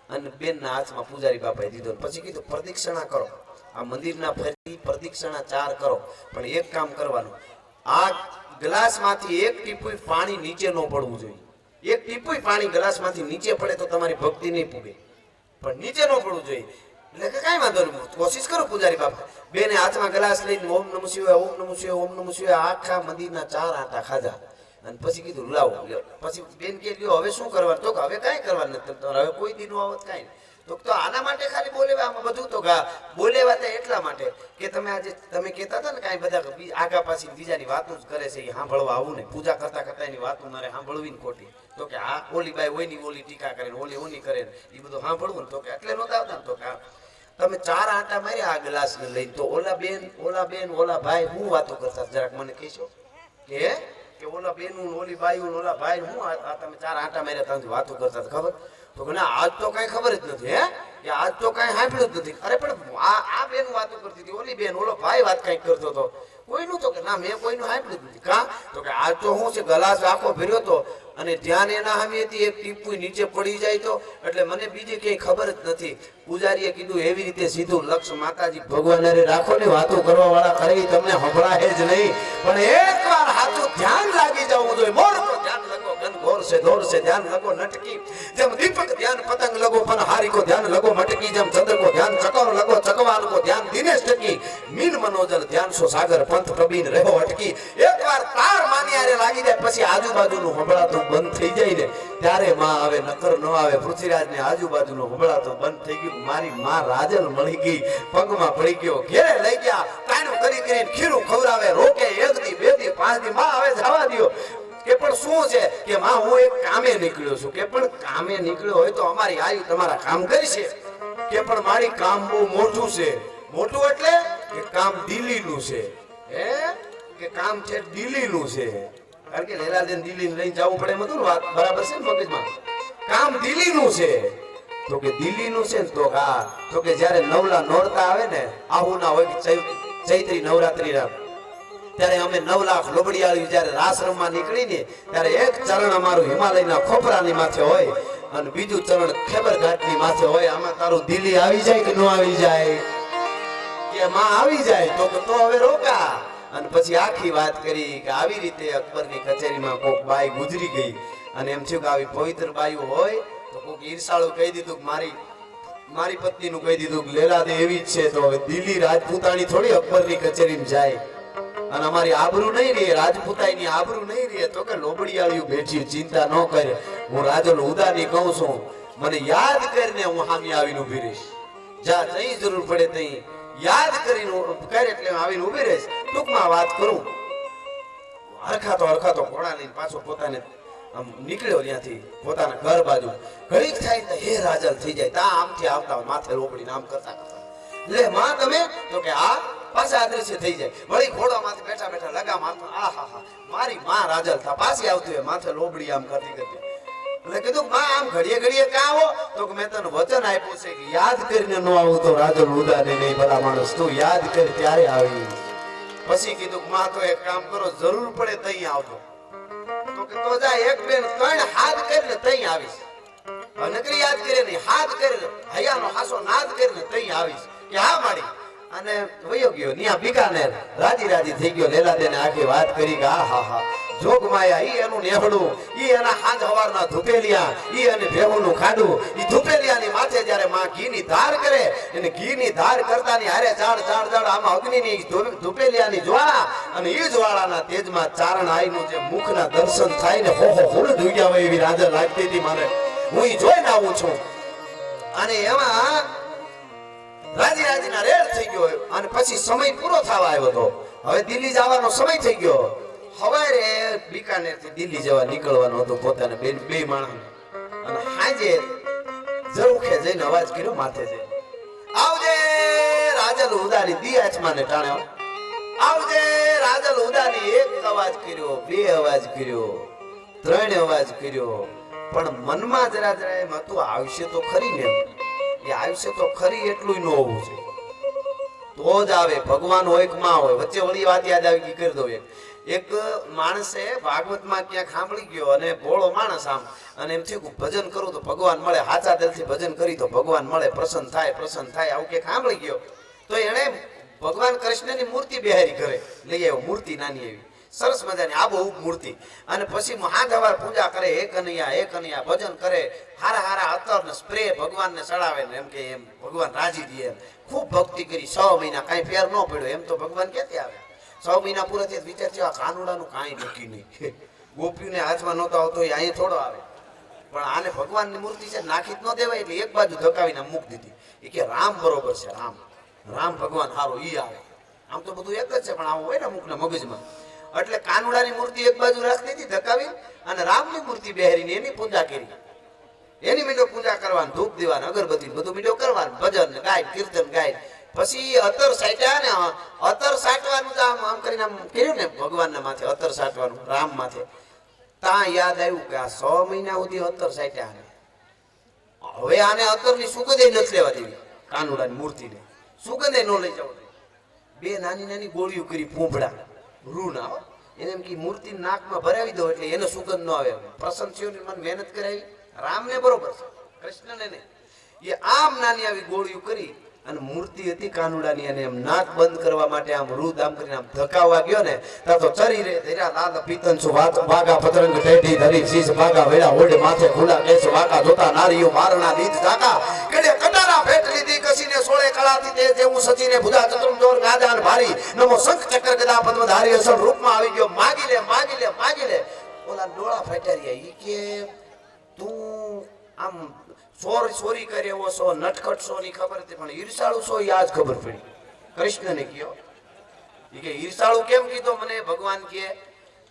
અને બેનના હાથમાં પૂજારી બાપાએ દીધો પછી કીધું પ્રદક્ષિણા કરો આ મંદિરના ફરી પ્રદક્ષિણા 4 કરો પણ એક કામ કરવાનું આ ગ્લાસમાંથી એક ટીપું પાણી નીચે ન પડવું જોઈએ એક ટીપું પાણી ગ્લાસમાંથી નીચે પડે તો તમારી ભક્તિ નહીં પૂગે પણ નીચે ન પડવું જોઈએ એટલે કે કાઈ વાંધો નહીં કોશિશ કરો પૂજારી બાપા બેને હાથમાં ગ્લાસ લઈને ઓમ નમઃ શિવાય ઓમ નમઃ શિવાય ઓમ નમઃ શિવાય આખા મંદિરના 4 આંટા ખાધા અને પછી કીધું લાવો પછી બેન કે લ્યો હવે શું કરવાનું તો હવે કાઈ કરવાનું નથી હવે કોઈ દીનું આવત કાઈ તો આના માટે ખાલી બોલેવા આમાં બધું તો બોલેવા તે એટલા માટે કે તમે આજે તમે કહેતા હતા ને કાઈ બધા આગા પાછી બીજાની વાતો જ કરે છે એ સાંભળવા આવું ને પૂજા કરતા કરતા એની વાતો મારે સાંભળવી ને ખોટી તો કે આ ઓલી બાઈ ઓયની ઓલી ટીકા કરે ઓલી ઓની કરે એ બધું સાંભળવું ને તો કે એટલે નહોતા આવતા ને તો કે તમે 4 આંટા માર્યા આ ગ્લાસ ને લઈને તો ઓલા બેન ઓલા ભાઈ હું વાતો કરતા જરાક મને કહેશો કે ઓલા બેનું ઓલી બાયું ઓલા ભાઈ હું આ તમે 4 આંટા માર્યા તમે વાતો કરતા ખબર તો કે ના આજ તો કઈ ખબર જ નથી કે આજ તો કઈ સાંભળ્યું જ નથી અરે પણ આ બેન વાતો કરતી હતી ઓલી બેન ઓલો ભાઈ વાત કઈ કરતો હતો કોઈનું તો કે ના મેં કોઈનું સાંભળ્યું જ નથી કા તો કે આજ તો હું છે ગ્લાસ આખો ભર્યો તો અને ધ્યાન એના સામે હતી એક ટીપું નીચે પડી જાય તો એટલે મને બીજી કઈ ખબર જ નથી પૂજારીએ કીધું એવી રીતે સીધું લક્ષ્ય માતાજી ભગવાન રે રાખો ને વાતો કરવા વાળા કરે તમને સંભળાય જ નહીં પણ એકવાર હાથું ધ્યાન લાગી જવું જોઈએ મોર પર ધ્યાન લગો ગન ગોર સે દોર સે ધ્યાન લગો નટકી જેમ દીપક ધ્યાન પતંગ લગો પણ હારી કો ધ્યાન લગો મટકી જેમ ચંદ્ર કો ધ્યાન ચકોર લગો ચકવાન કો ધ્યાન દિનેશ ટકી મીન મનો નો જલ ધ્યાનસો સાગર પંથ પ્રબીન રહ્યો અટકી એકવાર તાર માની આરે લાગી જાય પછી આજુબાજુનું હંભળાતું બંધ થઈ જાય ને ત્યારે માં આવે નકર ન આવે પૃથ્વીરાજને આજુબાજુનું હંભળાતું બંધ થઈ ગયું મારી માં રાજલ મળી ગઈ પગમાં પડી ગયો ઘેરે લઈ ગયા કાયનું કરી કરીને ખીરું ખવરાવે રોકે એક દી બે દી પાંચ દી માં આવે જવા દ્યો કે પણ શું છે કે માં હું એક કામે નીકળ્યો છું કે પણ કામે નીકળ્યો હોય તો અમારી આયુ તમારા કામ કરશે કે પણ મારી કામ બહુ મોટું છે મોટું એટલે કે કામ દિલ્હીનું છે હે કે કામ છે દિલ્હીનું છે કારણ કે લેલાદેન દિલ્હી લઈને જવું પડે એમ હતું ને વાત બરાબર છે ને મગજમાં કામ દિલ્હીનું છે તો કે દિલ્હીનું છે ને તો હા તો કે જ્યારે નવલા નોરતા આવે ને આહુના હોય ચૈત્રી નવરાત્રી ના ત્યારે અમે 9 લાખ લોબડિયાળી જ્યારે રાસ રમવા નીકળી ને ત્યારે એક ચરણ અમારું હિમાલયના ખોપરાની માથે હોય અને બીજું ચરણ ખેબર ઘાટની માથે હોય આમાં તારું દિલ્હી આવી જાય કે ન આવી જાય કે માં આવી જાય તો હવે રોકા અને પછી આખી વાત કરી કે આવી રીતે અકબરની કચેરીમાં કોક બાઈ ગુજરી ગઈ અને એમ થયું કે આવી પવિત્ર બાઈ હોય તો કોક ઈર્ષાળુ કહી દીધું કે મારી પત્નીનું કહી દીધું કે લેલાદે એવી જ છે તો હવે દિલ્હી રાજપૂતાણી થોડી અકબરની કચેરીમાં જાય અને અમારી આબરૂ નહીં રહે રાજપૂતાઈની આબરૂ નહીં રહે તો કે લોબડિયાળીઓ બેઠી ચિંતા ન કરે હું રાજલ ઉદાની કહું છું મને યાદ કરીને હું સામે આવીને ઊભી રહીશ જા જઈ જરૂર પડે તઈ યાદ કરીને કરે એટલે આવીને ઊભી રહીશ ટૂંકમાં વાત કરું હરખાતો ઘોડા લઈને પાછો પોતાને આમ નીકળ્યો ત્યાંથી પોતાના ઘર બાજુ ઘડીક થાય તો હે રાજલ થઈ જાય તા આમથી આવતા માથે રોપડીને આમ કરતા લે માં તમે તો કે આ પાછા અદ્રશ્ય થઈ જાય વળી ઘોડામાંથી બેઠા લગા મારતો આહા મારી માં રાજલ થા પાછી આવતી હોય માથે લોબડી આમ કરતી એટલે કીધું માં આમ ઘડીએ કા આવો તો કે મેં તને વચન આપ્યું છે કે યાદ કરીને ન આવું તો રાજલ ઉદાને નહીં ભલા માણસ તું યાદ કર ત્યારે આવી પછી કીધું માં તો એક કામ કરો જરૂર પડે તઈ આવજો તો કે તો જા એક બેન ત્રણ હાથ કરીને તઈ આવીશ નકરી યાદ કરે નહીં હાથ કરીને હૈયાનો હાસો નાદ કરીને તઈ આવીશ કે હા માડી અને વયો ગયો નિયા બિકાનેર રાજી થઈ ગયો લેલાદેને આખી વાત કરી કે આહા જોગમાયા ઈ એનું નેહડું ઈ એના હાંજ હવારના ધુપેલિયા ઈ અને ભેહુનું ખાડું ઈ ધુપેલિયાની માથે જ્યારે માં ઘીની ધાર કરે અને ઘીની ધાર કરતાની હારે ચાડ આમાં અગ્નિની ધુપેલિયાની જ્વાળા અને ઈ જ્વાળાના તેજમાં ચારણ આઈનું જે મુખના દર્શન થાય ને હો હુડ ધુગ્યા હોય એવી રાજા લાગતી હતી મને હું ઈ જોઈને આવું છું અને એમાં રાજીના રેડ થઈ ગયો અને પછી સમય પૂરો થવા આવ્યો તો હવે દિલ્હી જવાનો સમય થઈ ગયો સવારે બિકાનેર થી દિલ્હી જવા નીકળવાનું હતું પોતાને બે માણસ અને હાજે ઝરૂખે જઈને અવાજ કર્યો માથે જઈને આવજે રાજલ ઉદાની દી આચમાને ટાણ્યો આવજે રાજલ ઉદાની એક અવાજ કર્યો બે અવાજ કર્યો ત્રણ અવાજ કર્યો પણ મનમાં જરા એમ હતું આવશે તો ખરી ને એ આવશે તો ખરી એટલું ન હોવું છે તો જ આવે ભગવાન હોય કે માં હોય વચ્ચે વળી વાત યાદ આવી કરી દો એક માણસે ભાગવતમાં ક્યાંક સાંભળી ગયો અને ભોળો માણસ આમ અને એમ થયું ભજન કરું તો ભગવાન મળે સાચા દિલથી ભજન કરી તો ભગવાન મળે પ્રસન્ન થાય આવું ક્યાંક સાંભળી ગયો તો એને ભગવાન કૃષ્ણની મૂર્તિ બેહારી કરે લઈ આવ્યો મૂર્તિ નાની એવી સરસ મજાની આબોહૂબ મૂર્તિ અને પછી મહાદેવર પૂજા કરે એક કનૈયા ભજન કરે હારા અત્તર ને સ્પ્રે ભગવાનને ચડાવે ને એમ કે એમ ભગવાન રાજી દે એમ ખૂબ ભક્તિ કરી 6 મહિના કાંઈ ફેર ન પડ્યો એમ તો ભગવાન ક્યાંથી આવે 6 મહિના પૂરા થયા વિચાર થયો આ કાનુડાનું કાંઈ નક્કી નહીં ગોપીઓને હાથમાં નહોતો આવતો એ અહીંયા થોડો આવે પણ આને ભગવાનની મૂર્તિ છે નાખી જ ન દેવાય એટલે એક બાજુ ધકાવીને મૂકી દીધી એ કે રામ બરોબર છે રામ ભગવાન હારો ઈ આવે આમ તો બધું એક જ છે પણ આવું હોય ને અમુકના મગજમાં એટલે કાનુડાની મૂર્તિ એક બાજુ રાખી દીધી ધકાવી અને રામની મૂર્તિ બેહારીને એની પૂજા કરી એની મીઠો પૂજા કરવાની ધૂપ દેવાનું અગરબત્તી બધું મીઠો કરવાનું ભજન ગાય કીર્તન ગાય પછી અત્તર સાટ્યા ને અત્તર સાટવાનું આમ કરીને આમ કર્યું ને ભગવાનના માથે અત્તર સાટવાનું રામ માથે ત્યાં યાદ આવ્યું કે આ 6 મહિના સુધી અત્તર સાટ્યા ને હવે આને અત્તરની સુગંધે નથી લેવા દેવી કાનુડાની મૂર્તિને સુગંધે ન લઈ જવા દે બે નાની ગોળીઓ કરી ફૂંફડા રૂ ના એને એમ કે મૂર્તિ નાકમાં ભરાવી દો એટલે એને સુગંધ ન આવે પ્રસન્ન થયો મને મહેનત કરાવી રામને બરોબર છે કૃષ્ણને નહીં એ આમ નાની આવી ગોળીઓ કરી અને મૂર્તિ હતી કાનુડાની અને એમ નાક બંધ કરવા માટે આમ રૂદ આમ કરીને આમ ધકાવવા ગયો ને તા તો ચરી રે ધીરા લાલ પીતન સુ વાગા પતરંગ ટેઢી ધરી શીશ ભાગા વેડા ઓડે માથે ખુલા કેસ વાકા જોતા નારીઓ મારણા દીધ જાકા કડે કટારા ભેટ લીધી કસીને સોળે કળા વેળાથી તે જેવું સજીને ભુજા ચતુર્મ જોર ગાજાન ભારી નમો શંખ ચક્ર ગદા પદ્મધારી અસલ રૂપમાં આવી ગયો માગી લે માગી લે માગી લે ઓલા ડોળા ફાટ્યા ઈ કે તું આમ સોરી કરે એવો છો નટખટ છો ની ખબર હતી પણ ઈર્ષાળુ છો ઈ આજ ખબર પડી કૃષ્ણને કયો ઈ કે ઈર્ષાળુ કેમ કીધો મને ભગવાન કે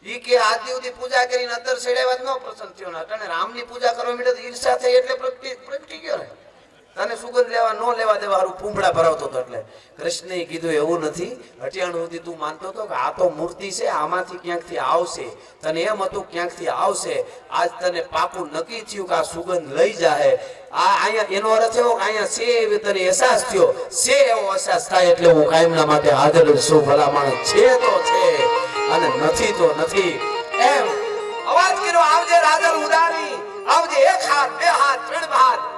ઈ કે આદિ સુધી પૂજા કરીને અંદર છેડ્યા ન પ્રસન્ન થયો ના તને રામની પૂજા કરવા માંડ્યો તો ઈર્ષા થઈ એટલે પ્રગટી ગયો ને તને સુગંધ લેવા ન લેવા દેવા હારું પૂંભડા ભરાવતો હતો એટલે કૃષ્ણએ કીધું એવું નથી અટિયાણું સુધી તું માનતો હતો કે આ તો મૂર્તિ છે આમાંથી ક્યાંકથી આવશે તને એમ હતું ક્યાંકથી આવશે આજ તને પાકું નક્કી થયું કે આ સુગંધ લઈ જાય આ અહીંયા એનો અર્થ એવો કે અહીંયા છે એવી તને અહેસાસ થયો છે એવો અહેસાસ થાય એટલે હું કાયમના માટે હાજર છું ભલા માણસ છે તો છે અને નથી તો નથી એમ અવાજ કર્યો આવજે રાજલ ઉદારી આવજે એક હાથ બે હાથ ત્રણ હાથ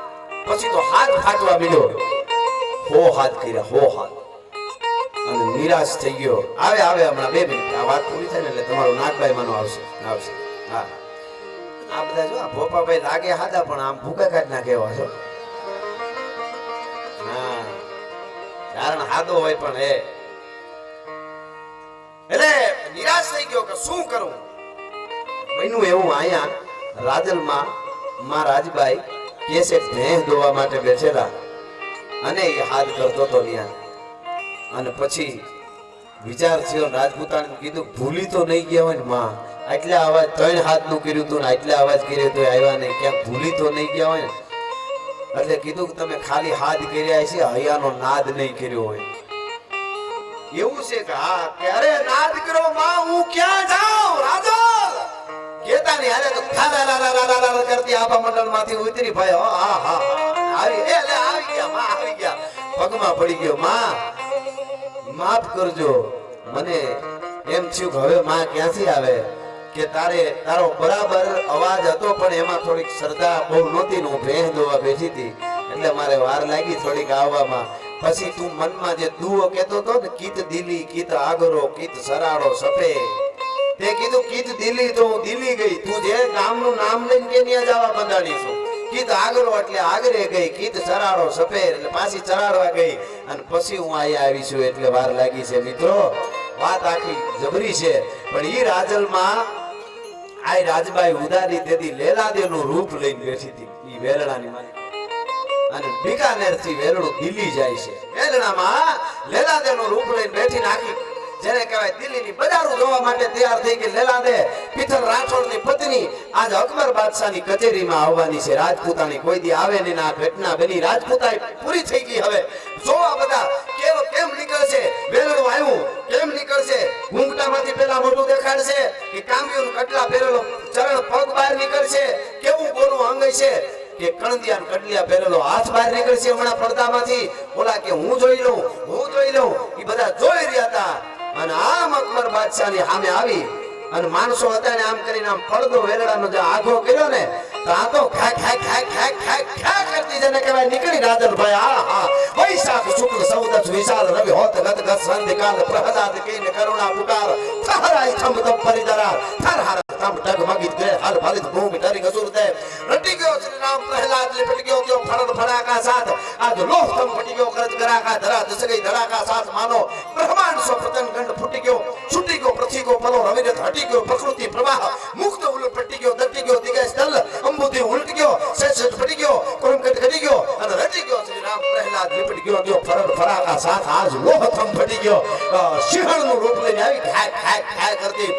પછી તો હાથ ફાટવા મળ્યો હો હાથ કર્યા હો હાથ અને નિરાશ થઈ ગયો આવે આવે હમણાં 2 મિનિટ આ વાત પૂરી થાય ને એટલે તમારું નાગભાઈ માનો આવશે હા આ બધા જો ભોપાભાઈ લાગે હાદા પણ આમ ભૂકા કાઢ ના કેવા છો હા કારણ હાદો હોય પણ એટલે નિરાશ થઈ ગયો કે શું કરું બન્યું એવું અહીંયા રાજલમાં માં રાજબાઈ કેસે ભેંસ દોવા માટે બેઠેલા અને એ હાથ કરતો તો ત્યાં અને પછી વિચાર થયો રાજપૂતાને કીધું ભૂલી તો નહીં ગયા હોય ને માં આટલા અવાજ 3 હાથનું કર્યું હતું ને આટલા અવાજ કર્યો તો આવ્યા નહીં ક્યાંક ભૂલી તો નહીં ગયા હોય ને એટલે કીધું કે તમે ખાલી હાથ કર્યા છે હૈયાનો નાદ નહીં કર્યો હોય એવું છે કે હા કે અરે નાદ કરો માં હું ક્યાં જાઉં રાજલ કેતાની હાલે તો ખાલા કરતી આપા મંડળમાંથી ઉતરી ભાઈ હા હા આવી એટલે આવી ગયા માં આવી ગયા પગમાં પડી ગયો માં માફ કરજો મને એમ થયું કે હવે માં ક્યાંથી આવે કે તારો બરાબર અવાજ હતો પણ એમાં થોડીક શ્રદ્ધા બહુ નહોતી ને હું ભેંસ દોવા બેઠી હતી એટલે મારે વાર લાગી થોડીક આવવામાં પછી તું મનમાં જે દુઓ કહેતો હતો ને કીત દિલી કીત આગરો કીત સરાડો સફેદ તે કીધું કીત દિલ્હી તો હું દિલ્હી ગઈ તું જે ગામનું નામ લઈને કે ત્યાં જવા બંધાણી છું કીત આગરો એટલે આગરે ગઈ કીત ચરાડો સફેદ એટલે પાછી ચરાડવા ગઈ અને પછી હું અહીંયા આવી છું એટલે વાર લાગી છે મિત્રો વાત આખી જબરી છે પણ ઈ રાજલમાં આ રાજબાઈ ઉદારી તેથી લેલાદેવનું રૂપ લઈને બેઠી હતી ઈ વેલણાની માલિક અને બિકાનેર થી વેલણું દિલ્હી જાય છે વેલણામાં લેલાદેવનું રૂપ લઈને બેઠી નાખી જેને કહેવાય દિલ્હીની બજારો જોવા માટે તૈયાર થઈ ગઈ લેલાદે પિથલ રાઠોડની પત્ની આજ અકબર બાદશાહની કચેરીમાં આવવાની છે રાજપૂતાણી કોઈ દી આવે ને આ ઘટના બની રાજપૂતાઈ પૂરી થઈ ગઈ હવે જોવા બધા કેમ નીકળશે વેલણું આવ્યું કેમ નીકળશે ઘૂંઘટામાંથી પેલા મોટું દેખાડશે કે કામ્યું કટલા પહેરેલો ચરણ પગ બહાર નીકળશે કેવું ગોરું અંગ છે કે કણદિયાન કડલિયા પહેરેલો હાથ બહાર નીકળશે હમણાં પડદામાંથી ઓલા કે હું જોઈ લઉં એ બધા જોઈ રહ્યા હતા અને આમ અકબર બાદશાહની સામે આવી અને માણસો હતા ને આમ કરીને આમ પડદો વેલડાનો જે આઘો કર્યો ને તો આ તો ખા કરતી જેને કહેવાય નીકળી રાજલભાઈ હા વૈશાખ શુક્લ સૌદસ વિશાલ રવિ હોત ગત ગત સંધિકાલ પ્રહલાદ કીને કરુણા પુકાર થરાઈ થંભ તપ પરિદરા થરહર તમ ટગ મગિત ગયે હલ ફલિત ભૂમિ ટરી ગસુર દે રટી ગયો શ્રી રામ પ્રહલાદ લિપટ ગયો ક્યો ફળદ ફડાકા સાથ આજ લોહ તમ ફટી ગયો કરજ કરાકા ધરા દસ ગઈ ધડાકા સાથ માનો બ્રહ્માંડ સો પતન ગંડ ફૂટી ગયો છૂટી ગયો પૃથ્વી કો પલો રવિરથ હટી ગયો પ્રકૃતિ પ્રવાહ મુક્ત ઉલ ફટી ગયો દટી ગયો દિગા સ્થલ અંબુધી ઉલટ ગયો સેટ ફટી ગયો કરમકટ ઘટી ગયો અને રટી ગયો શ્રી રામ પ્રહલાદ લિપટ ગયો ક્યો ફળદ ફડાકા સાથ આજ લોહ તમ ફટી ગયો સિંહણનું રૂપ લઈને આવી ખાય કરતી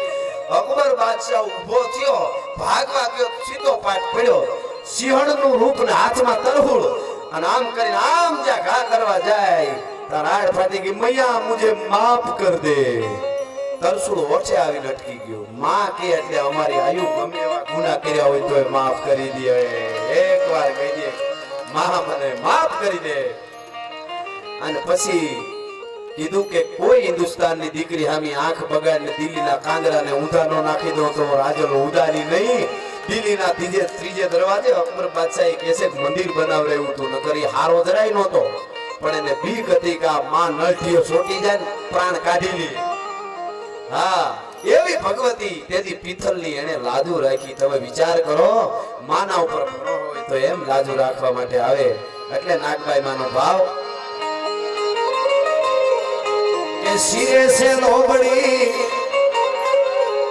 અકબર બાદશાહ ઉભો થયો ભાગવા ગયો સીધો પાટ પડ્યો સિંહણનું રૂપ ને હાથમાં તરહુળ અને આમ કરીને આમ જ્યાં ઘા કરવા જાય તાર આડ ફાટી ગઈ મૈયા મુજે માફ કર દે તરસુળ ઓછે આવી લટકી ગયો માં કે એટલે અમારી આયુ ગમે એવા ગુનાહ કર્યા હોય તોય માફ કરી દે એકવાર કહી દે માં મને માફ કરી દે અને પછી કીધું કે કોઈ હિન્દુસ્તાનની દીકરી હામી આંખ બગાડીને દિલ્હીના કાંગરાને ઊંધા નો નાખી દો તો રાજલ ઉદારી નહીં દિલ્હીના ત્રીજે દરવાજે અકબર બાદશાહે કેસે મંદિર બનાવરાયું હતું નકર ઈ હારો જરાય નહોતો પણ એને બીક હતી કે આ માં નળઠીઓ છોટી જાય ને પ્રાણ કાઢી લે હા એવી ભગવતી તેથી પિથલની એને લાજુ રાખી તમે વિચાર કરો માના ઉપર ભરો હોય તો એમ લાજુ રાખવા માટે આવે એટલે નાગબાઈ માનો ભાવ કે શિરે છે લોબડી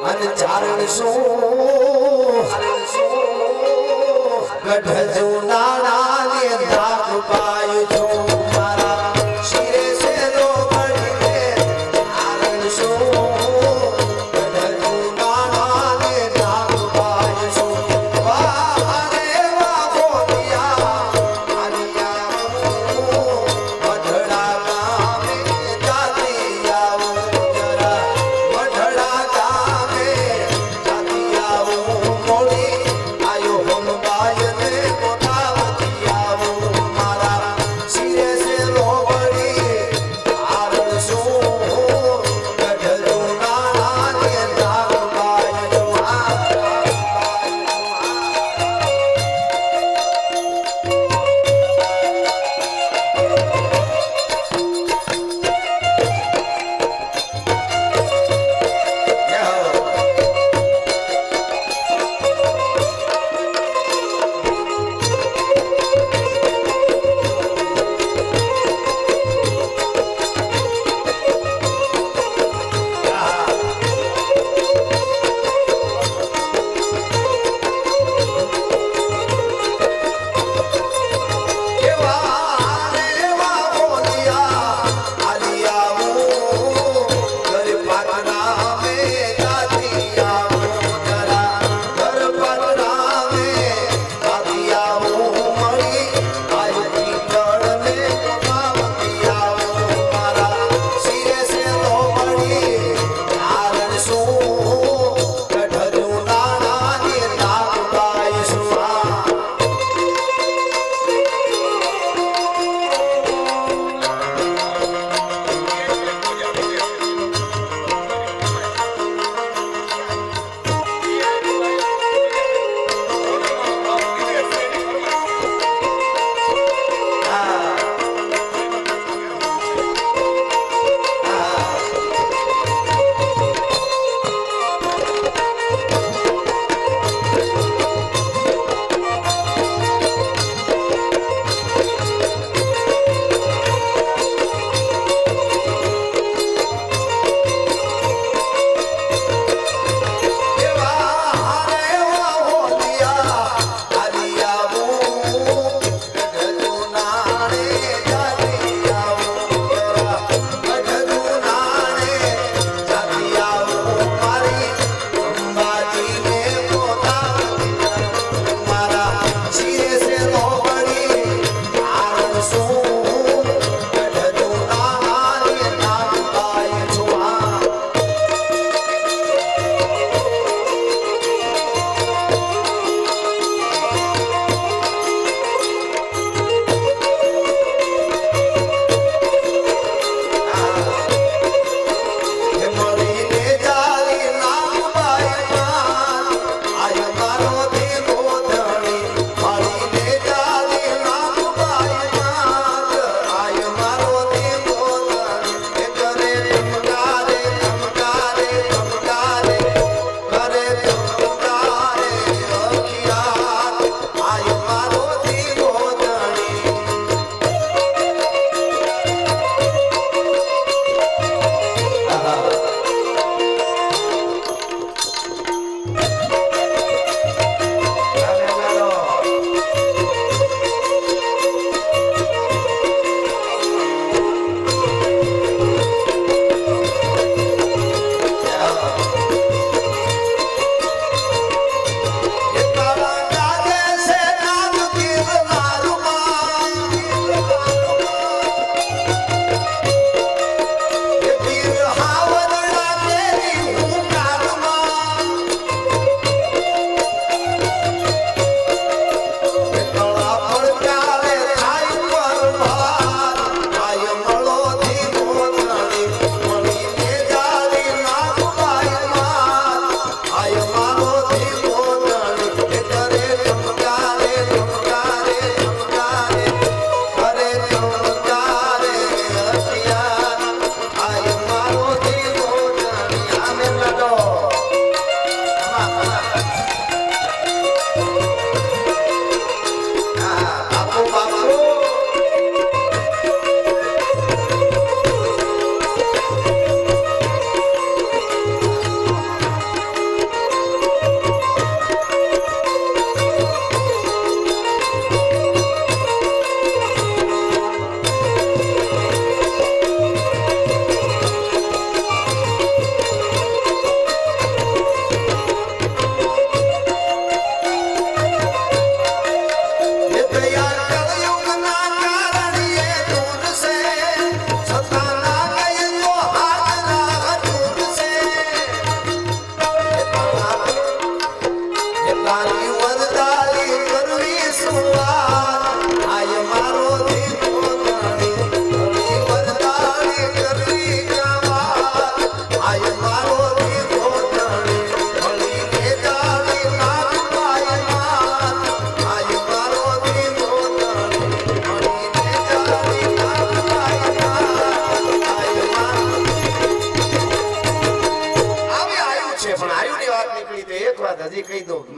અને ચારણ શું ગઢ જુનાણા ને દાગ પાયું છું મારા શિરે છે લોબડી ને ચારણ શું ગઢ જુનાણા ને દાગ પાયું છું વાહ રે વાહ બોલિયા આલિયા વઢડા ગામે જાતી આવું જરા વઢડા ગામે જાતી આવું મોડી આયો હમ બાયને કોઠાવતી આવું મારા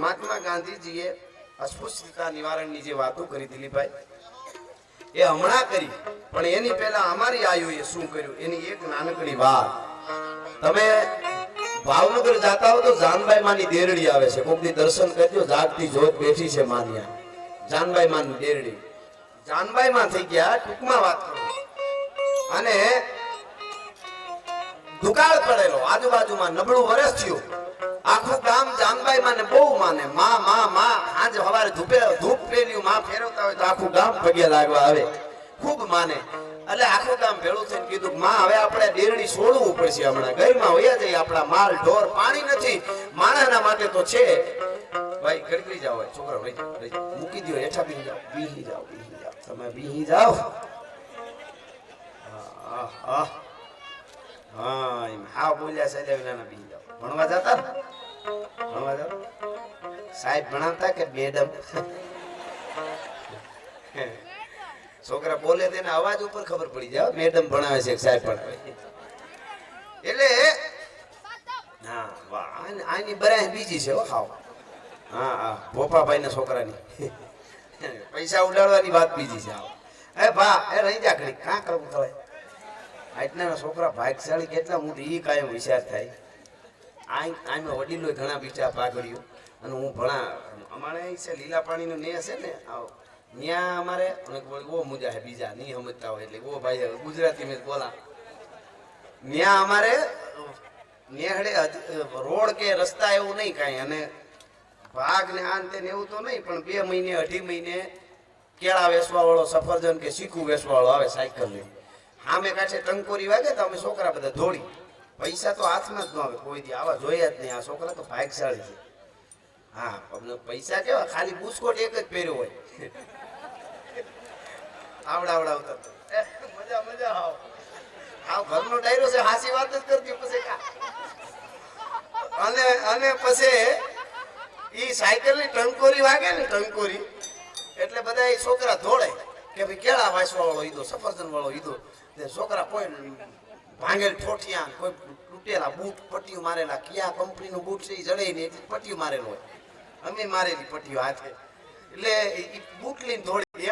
મહાત્મા ગાંધીજીએ અસ્પૃશ્યતા નિવારણની જે વાતો કરી દિલીપભાઈ, એ હમણાં કરી, પણ એની પહેલા અમારી આયુએ શું કર્યું એની એક નાનકડી વાત. તમે ભાવનગર જાતા હો તો જાનબાઈ માની દેરડી આવે છે, કોકની દર્શન કરજો. જાગતી જોત બેઠી છે માન્યા, જાનબાઈ માની દેરડી. જાનબાઈ માં થઈ ગયા, ટૂંકમાં વાત કરું. અને દુકાળ પડેલો, આજુબાજુમાં નબળું વરસ થયું. આખું ગામ જાનબાઈ માને બહુ માને. માં માં માં આજ સવારે ધૂપ પેલ્યું માં ફેરવતા હોય તો આખું ગામ પગે લાગવા આવે, ખૂબ માને. એટલે આખું ગામ ભેળું થઈને કીધું માં હવે આપણે ડેરડી છોડવું પડશે, હમણાં ગઈમાં વયા જઈએ, આપણા માલ ઢોર પાણી નથી, માણસના માટે તો છે. ભાઈ ગડગડી જાઓ, છોકરા મૂકી દો, હેઠા બીહી જાઓ, બીહી જાઓ, બીહી જાઓ, તમે બીહી જાઓ. હા બોલ્યા સાહેબ, બીહી જાઓ. ભણવા જતા, ભણવા જતા સાહેબ ભણાવતા કે મેડમ? છોકરા બોલે તેને અવાજ ઉપર ખબર પડી જાય મેડમ ભણાવે છે સાહેબ ભણાવે. એટલે હા વાહ, આની બરાય બીજી છે. ખાવ હા હા ભોપાભાઈ ના છોકરાની પૈસા ઉડાડવાની વાત બીજી છે. એ ભા એ રહી જા ઘડી, કાં કરવું ખવાય? આજના છોકરા ભાગશાળી કેટલા મોટી ઈ કાયમ વિચાર થાય. આમે વડીલો ઘણા બીજા પાઘડ્યું. અને હું ભણા અમારે છે લીલા પાણીનો ને છે ને, ત્યાં અમારે ઓ મુજા હે બીજા નહીં સમજતા હોય એટલે ઓ ભાઈ ગુજરાતી મેં બોલા. ત્યાં અમારે નેહડે રોડ કે રસ્તા એવું નહીં કાંઈ, અને ભાગ ને આન તે એવું તો નહીં, પણ 2 મહિને 2.5 મહિને કેળા વેચવા વાળો, સફરજન કે ચીકુ વેચવા વાળો આવે સાયકલ લઈને. સામે કાંઠે ટંકોરી વાગે તો અમે છોકરા બધા દોડી. પૈસા તો હાથમાં જ ન આવે કોઈ દી, આવા જોયા જ નહીં. આ છોકરા તો ભાગશાળી છે. હા પૈસા કેવા, ખાલી બુસ્કોટ એક જ પહેર્યો હોય, આવડાવડાવતા મજા મજા આવ આવ ઘરનો ડાયરો છે, હાસી વાત જ કરતી પછી કા. અને પછી ઈ સાયકલ ની ટંકોરી વાગે ને, ટંકોરી એટલે બધા એ છોકરા દોડે કે ભાઈ કેળા વાંચવા વાળો ઈદો, સફરજન વાળો ઈદો. છોકરા કોઈ ભાંગેલ ઠોઠિયા, કોઈ તૂટેલા બૂટ પટ્ટીઓ મારેલા, કયા કંપનીનું બૂટ છે એ જડે ને એટલી પટ્ટીઓ મારેલો હોય, અમે મારેલી પટ્ટીઓ હાથે. એટલે બૂટ લઈને દોડી.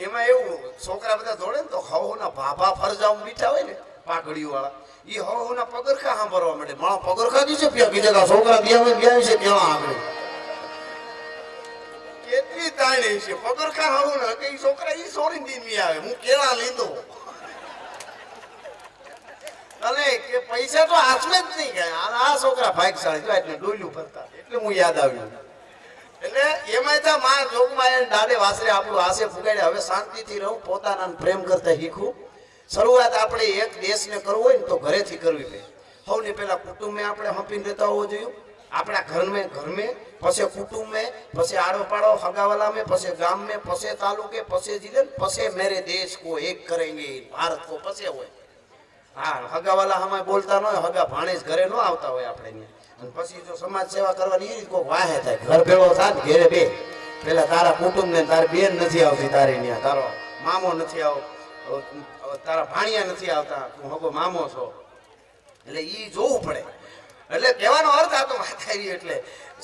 એમાં એવું છોકરા બધા દોડે ને તો હવના ભાભા ફરજાઓ બીઠા હોય ને પાઘડીઓ વાળા, એ હવના પગરખા સાંભળવા માંડે. મારા પગરખા દી છે કીધે છોકરા ગયા છે ત્યાં આગળ કેટલી તાણી છે પગરખા હવું ને કે છોકરા ઈ સોરી દીન આવે, હું કેળા લીધો. અને કે પૈસા તો હાથમાં જ નહીં ગયા. આ છોકરા ભાગશાળી જો એટલે ડોલ્યું ફરતા, એટલે હું યાદ આવ્યું. એટલે એમાં તો માં જોગમાં દાડે વાસરે આપણું હાસે ફુગાડે. હવે શાંતિથી રહું, પોતાના પ્રેમ કરતા શીખું. શરૂઆત આપણે એક દેશને કરવું હોય ને તો ઘરેથી કરવી પડે. સૌને પહેલા કુટુંબને આપણે હંપીને રહેતા હોવો જોઈએ. આપણા ઘરમે પછી કુટુંબે, પછી આડો પાડો હગાવાલા में, પછી ગામ में, પછી તાલુકે, પછી જિલ્લે, પછી मेरे देश को एक करेंगे, भारत को પછી હોય. હા હગાવાલા હમાય બોલતા ન હોય, હગા ભાણેજ ઘરે ન આવતા હોય આપણે. અને પછી જો સમાજ સેવા કરવાની એ રીતે કોઈ વાહે થાય, ઘર ભેળો થાય ઘેરે બે. પેલા તારા કુટુંબ ને તારી બેન નથી આવતી, તારી ત્યાં તારો મામો નથી આવતો, તારા ભાણિયા નથી આવતા, તું હગો મામો છો. એટલે ઈ જોવું પડે. એટલે કહેવાનો અર્થ આ તો વાત આવી. એટલે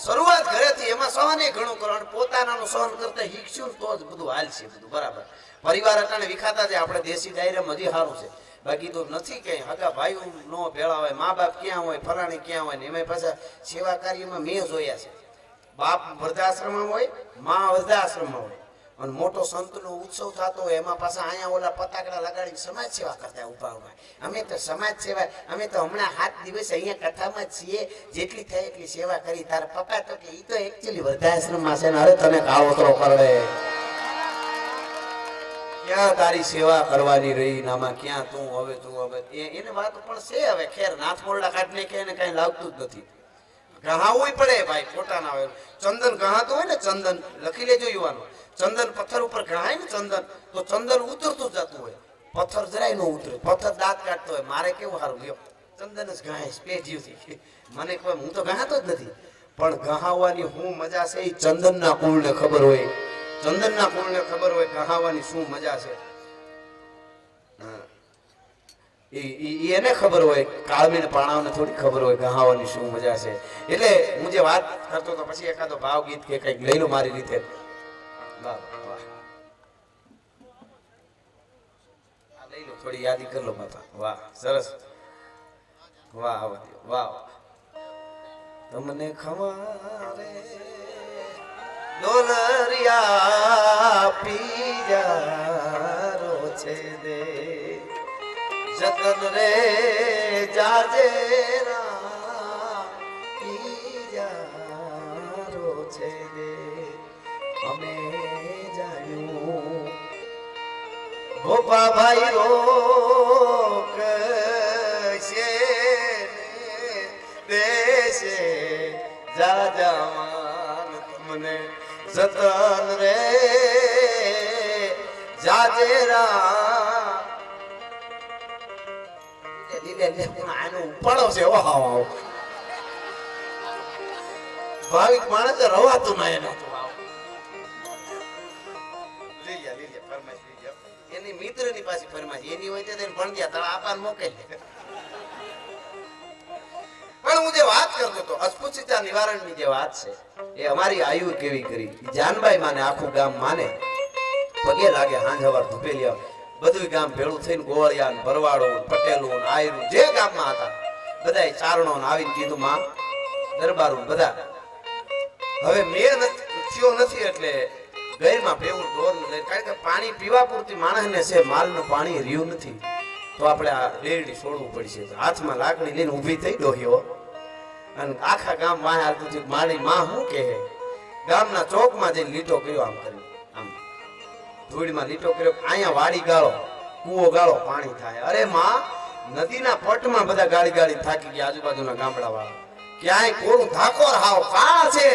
શરૂઆત ઘરેથી, એમાં સહને ઘણું કરવાનું. પોતાનાનું સહન કરતા શીખશું તો જ બધું હાલશે, બધું બરાબર. પરિવાર અટાણે વિખાતા છે આપણે દેશી દાયરામાં હજી સારું છે, બાકી તો નથી કઈ. હગા ભાઈઓ નો ભેળા હોય, મા બાપ ક્યાં હોય, ફલાણી ક્યાં હોય ને. એમાં પાછા સેવા કાર્યમાં મેં જોયા છે, બાપ વૃદ્ધાશ્રમમાં હોય, મા વૃદ્ધાશ્રમમાં હોય. અને મોટો સંતનો ઉત્સવ થતો હોય એમાં પાછા અહીંયા ઓલા પતાકડા લગાડીને સમાજ સેવા કરતા ઉભા ઉભા. અમે તો સમાજ સેવા, અમે તો હમણાં 7 દિવસ અહીંયા કથામાં જ છીએ, જેટલી થાય એટલી સેવા કરી. તારા પપ્પા તો કે ઈ તો એકચ્યુઅલી વૃદ્ધાશ્રમમાં છે ને, અરે તને કાવતરો કરે, ક્યાં તારી સેવા કરવાની રહી નામાં, ક્યાં તું હવે એને વાત પણ છે. હવે ખેર નાથ મોરડા કાઢને કે એને કઈ લાગતું જ નથી. ગહાવું પડે ભાઈ, ખોટા ના હોય. ચંદન ગહાતું હોય ને, ચંદન લખી લેજો યુવાનો. ચંદન પથ્થર ઉપર ગહાય ને ચંદન, તો ચંદન ઉતરતું જતું હોય, પથ્થર જરાય ન ઉતરે. પથ્થર દાંત કાઢતો હોય. મારે કેવું સારું લ્યો, ચંદન જ ગહાય પેજીવથી. મને કોઈ, હું તો ગહાતો જ નથી, પણ ગહાવવાની શું મજા છે એ ચંદનના કુળને ખબર હોય. ચંદનના કુળને ખબર હોય ગહાવાની શું મજા છે. એને ખબર હોય, કાળમીને પાણાઓને થોડી ખબર હોય ગહાવાની શું મજા છે. એટલે હું જે વાત કરતો તો પછી એકાદો ભાવ ગીત કે કંઈક લઈ લો મારી રીતે. વાહ વાહ, લઈ લો, થોડી યાદી કરી લો માતા. વાહ સરસ, વાહ વાહ. તમને ખમારે ડોલરિયા પીજારો છે દે જતન રે જાજે પીજારો છે દે અમે જાણ્યું ગોપા ભાઈ રોક છે દેશે જાજામાન તમને જતન રે જાજેરા ઉપાડો છે. ભાવિક માણસ રવાતું ના એને એની મિત્રની પાસે ફરમાશ એની હોય તેને ભણ્યા તારા આપાન મોકલે. પણ હું જે વાત કરતો હતો અસ્પૃશ્યતા નિવારણની જે વાત છે એ અમારી આયુ કેવી કરી. જાનબાઈ માને આખું ગામ માને પગે લાગે, હાંજ હવાર ધૂપેલી બધું ગામ ભેળું થઈને ગોળિયા ભરવાડો પટેલો આયરું જે ગામમાં હતા બધા ચારણો આવીને કીધું માં દરબારો બધા હવે મેં થયો નથી એટલે ગઈરમાં પેવું ઢોર લઈ, કારણ કે પાણી પીવા પૂરતી માણસને છે, માલનું પાણી રહ્યું નથી તો આપણે આ ડેરડી છોડવું પડશે. હાથમાં લાકડી લઈને ઊભી થઈ ડોહ્યો અને આખા ગામ વાહ હાલતું થયું. મારી માં શું કહે, ગામના ચોકમાં જઈને લીટો કર્યો, આમ કર્યું, આમ ધૂળમાં લીટો કર્યો, અહીંયા વાડી ગાળો, કૂવો ગાળો, પાણી થાય. અરે માં, નદીના પટમાં બધા ગાળી ગાળી થાકી ગયા આજુબાજુના ગામડા વાળા, ક્યાંય કોરું ધાકોર હાવ કાળ છે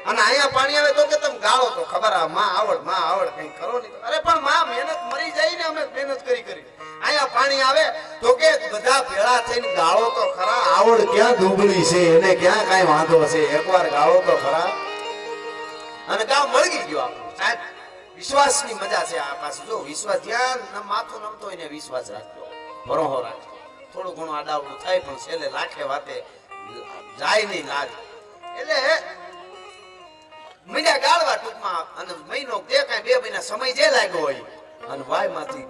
અને અહીંયા પાણી આવે તો કે તમે ગાળો તો ખબર આ માં આવડ કઈ કરો નહીં. અરે પણ માં મહેનત મરી જાય ને, અમે મહેનત કરી અહીંયા પાણી આવે તો કે બધા ભેળા થઈને ગાળો તો ખરા, આવડ ક્યાં દુબળી છે એને ક્યાં કઈ વાંધો છે, એકવાર ગાળો તો ખરા. અને ગામ વળગી ગયો આપણું. સાહેબ વિશ્વાસની મજા છે આ પાસે. જો વિશ્વાસ જ્યાં માથું નમતો હોય ને વિશ્વાસ રાખજો, ભરોહો રાખજો. થોડું ઘણું આડાવડું થાય પણ છેલ્લે લાખે વાતે જાય નહીં લાજ. એટલે મહિના ગાળવા ટૂંકમાં અને મહિનો કે કાંઈ 2 મહિના સમય જે લાગ્યો હોય અને વાયમાંથી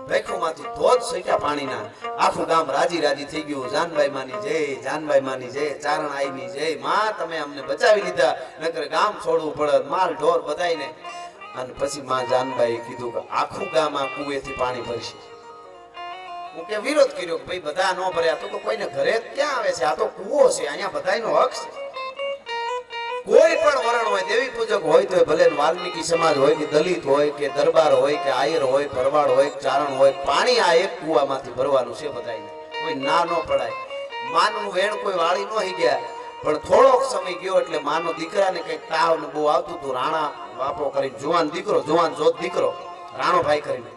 ભેખોમાંથી ધોધ સૈટા પાણીના આખું ગામ રાજી રાજી થઈ ગયું. જાનબાઈ માની જય, જાનબાઈ માની જય, ચારણ આઈની જય. માં તમે અમને બચાવી લીધા, નકર ગામ છોડવું પડે, માલ ઢોર બધાઈને. અને પછી માં જાનબાઈએ કીધું કે આખું ગામ આ કુવેથી પાણી ભરશે. હું કે વિરોધ કર્યો કે ભાઈ બધા ન ભર્યા તો કોઈને ઘરે ક્યાં આવે છે, આ તો કુવો છે, અહીંયા બધાયનો હક છે. કોઈ પણ વરણ હોય, દેવી પૂજક હોય તો ભલે વાલ્મીકી સમાજ હોય કે દલિત હોય કે દરબાર હોય કે આયર હોય, ભરવાડ હોય, ચારણ હોય, પાણી આ એક કુવામાંથી ભરવાનું છે બધાને. કોઈ ના ન પડાય. માનનું વેણ કોઈ વાળી ન હી ગયા પણ થોડોક સમય ગયો એટલે માનો દીકરાને કઈક તાવ ને બહુ આવતું હતું. રાણા બાપો કરીને જુવાન દીકરો, જુવાન જોત દીકરો, રાણો ભાઈ કરીને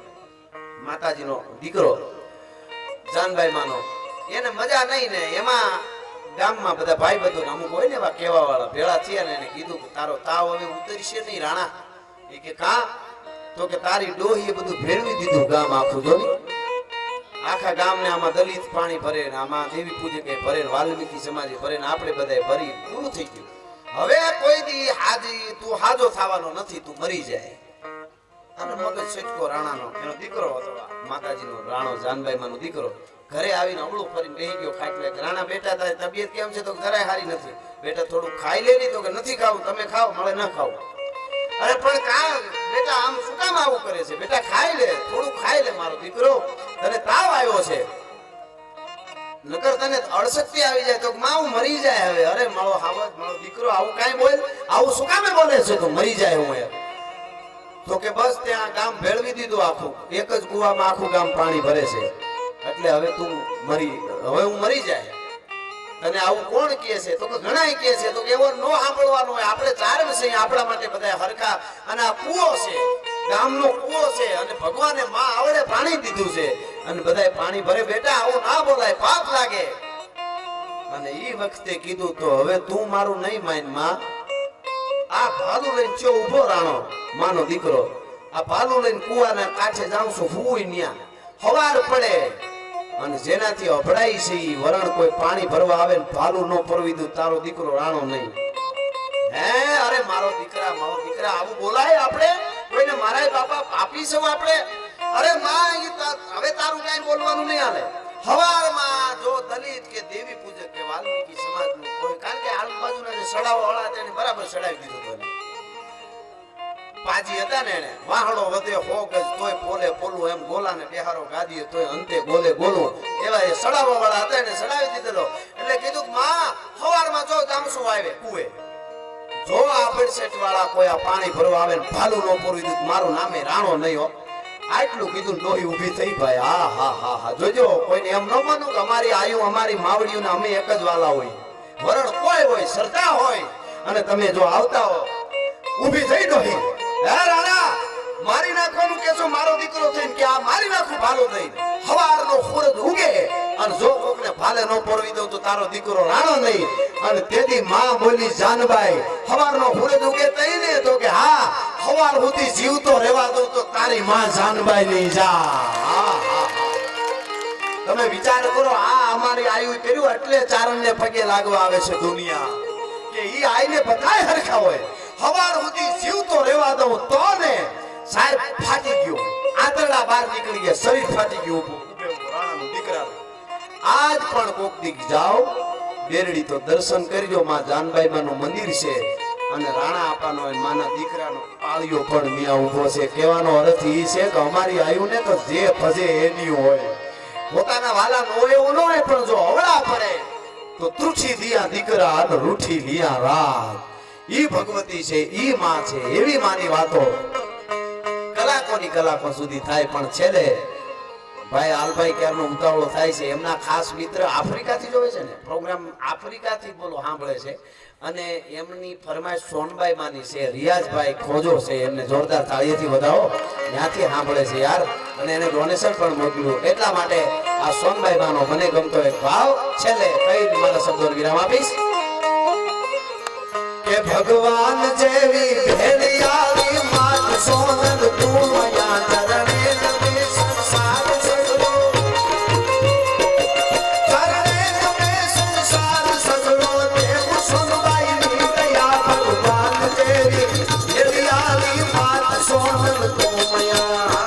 માતાજીનો દીકરો જાનબાઈ માનો, એને મજા નહીં ને એમાં ગામમાં બધા ભાઈ બધું અમુક હોય ને એવા કેવા વાળા ભેળા થયા ને એને કીધું કે તારો તાવ હવે ઉતરશે નહીં રાણા. એ કે કા? તો કે તારી ડોહી બધું ભેળવી દીધું ગામ આખું. જો આખા ગામને આમાં દલિત પાણી ભરે ને આમાં દેવી પૂજકે ભરે ને વાલ્મીકી સમાજે ભરે ને આપણે બધાએ ભરી પૂરું થઈ ગયું. હવે કોઈ દી હાજી તું હાજો થવાનો નથી, તું મરી જાય. અને મગજ સચકો રાણાનો એનો દીકરો હતો, માતાજીનો રાણો જાનબાઈ માનો દીકરો. ઘરે આવીને અમળું ફરીને બેહી ગયો ખાટલે. રાણા બેટા તારી તબિયત કેમ છે? તો જરાય હારી નથી. બેટા થોડું ખાઈ લે નહીં. તો કે નથી ખાવું, તમે ખાઓ, મળે ન ખાવું. અરે પણ કા બેટા આમ શું કામ આવું કરે છે? બેટા ખાઈ લે, થોડું ખાઈ લે મારો દીકરો, તને તાવ આવ્યો છે, નકર તને અળસક્તિ આવી જાય તો માં હું મરી જાય હવે. અરે મારો હાવત મારો દીકરો આવું કાઈ બોલ, આવું શું કામે બોલે છે? તો મરી જાય હું એમ. તો કે બસ ત્યાં ગામ ભેળવી દીધું આખું, એક જ કુવામાં આખું ગામ પાણી ભરે છે એટલે હવે તું હવે હું મરી જાય. તને આવું કોણ કહે છે? તો કે ઘણાય કહે છે. તો કે એવો નો સાંભળવાનો હોય, આપણે ચાર વિષય આપણા માટે બધા હરખા. અને આ કૂવો છે, ગામનો કૂવો છે અને ભગવાને માં આવડે પાણી દીધું છે અને બધાય પાણી ભરે. બેટા આવું ના બોલાય, પાપ લાગે. અને ઈ વખતે કીધું તો હવે તું મારું નહીં માન માં. આ ભાલું લઈને ચો ઉભો રાણો માનો દીકરો, આ ભાલું લઈને કુવાના કાંઠે જાઉં છું, હુંય ન્યા. હવાર પડે અને જેનાથી અભડાઈ છે ઈ વરણ કોઈ પાણી ભરવા આવે ને ભાલું ન પરવી દઉં તારો દીકરો રાણો નહીં. હે અરે મારો દીકરા આવું બોલાય આપણે? કોઈને મારા બાપા પાપી છો આપણે? અરે માં હવે તારું કઈ બોલવાનું નહીં હાલે. હવારમાં જો દલિત કે દેવી પૂજક કે વાલ્મીકી સમાજનું કોઈ, કારણ કે આજુબાજુના જે સડાવો વાળા તેને બરાબર સડાવી દીધો હતો. પાજી હતા ને એને વાહડો વધે હો ગજ તોય પોલે પોલું એમ ગોલાને બેહારો ગાદીએ તોય અંતે ગોલે ગોલું એવા એ સડાવા વાળા હતા એને સડાવી દીધેલો. એટલે કીધું માં હવારમાં જો જામસુ આવે કુએ જો આ પડસેટ વાળા કોઈ આ પાણી ભરવા આવે ને ભાલું ન પૂરી દીધું મારું નામે રાણો નહીં હો. આટલું કીધું ડોહી ઊભી થઈ ભાઈ. હા જોજો કોઈને એમ ન માનું કે અમારી આયુ અમારી માવડીઓને અમે એક જ વાલા હોય. વરણ કોઈ હોય સરતા હોય અને તમે જો આવતા હો ઊભી થઈ ડોહી. હે રાણા મારી નાખવાનું કેસો મારો દીકરો થઈને કે આ મારી નાખું ભાલો થઈને હવારનો સૂરજ ઉગે અને જો કોકને ભાલે ન પરવી દઉં તો તારો દીકરો રાણો નહીં. અને તેથી માં બોલી જાનબાઈ હવારનો સૂરજ ઉગે તઈને તો કે હા હવાર સુધી જીવતો રહેવા દઉં તો તારી માં જાનબાઈ નહીં જા. તમે વિચાર કરો આ અમારી આયુ કર્યું એટલે ચારણને પગે લાગવા આવે છે દુનિયા કે ઈ આઈને બધાય હરખા હોય. હવાર સુધી જીવતો રહેવા દઉં તો ને સાહેબ ફાટી ગયો આંતરડા બહાર નીકળી ગયા શરીર ફાટી ગયું રાણાનું દીકરા. આજ પણ કોક દીક જાઓ બેરડી તો દર્શન કરજો માં જાનબાઈ માનું મંદિર છે અને રાણા આપાનો માના દીકરાનો પાળિયો પણ ત્યાં ઊભો છે. કહેવાનો અર્થ ઈ છે કે અમારી આયુને તો જે ફજે એની હોય. પોતાના વાલા નો એવું ન હોય પણ જો અવળા પડે તો તૃઠી દિયા દીકરા અને રૂઠી લિયા રાત. ઈ ભગવતી છે ઈ માં છે. એવી માની વાતો કલાકો સુધી થાય પણ છેલ્લે ભાઈ આલભાઈ ક્યારનો ઉતાવળો થાય છે. એમના ખાસ મિત્ર આફ્રિકાથી જોવે છે ને પ્રોગ્રામ આફ્રિકાથી બોલો સાંભળે છે અને એમની ફરમાઈશ સોનબાઈ માની છે. રિયાઝભાઈ ખોજો છે એમને જોરદાર તાળીઓથી વધાવો ત્યાંથી સાંભળે છે યાર અને એને ડોનેશન પણ મોકલ્યું. એટલા માટે આ સોનબાઈ માનો મને ગમતો એક ભાવ છેલ્લે કઈ મારા શબ્દોને વિરામ આપીશ કે ભગવાન જેવી ભેળિયાળી માત સોનલ તું મયા ચરણે નમે સંસાર સગળો ચરણે નમે સંસાર સગળો દેવ સોનબાઈ ની દયા ભગવાન જેવી ભેળિયાળી માત સોનલ તું મયા.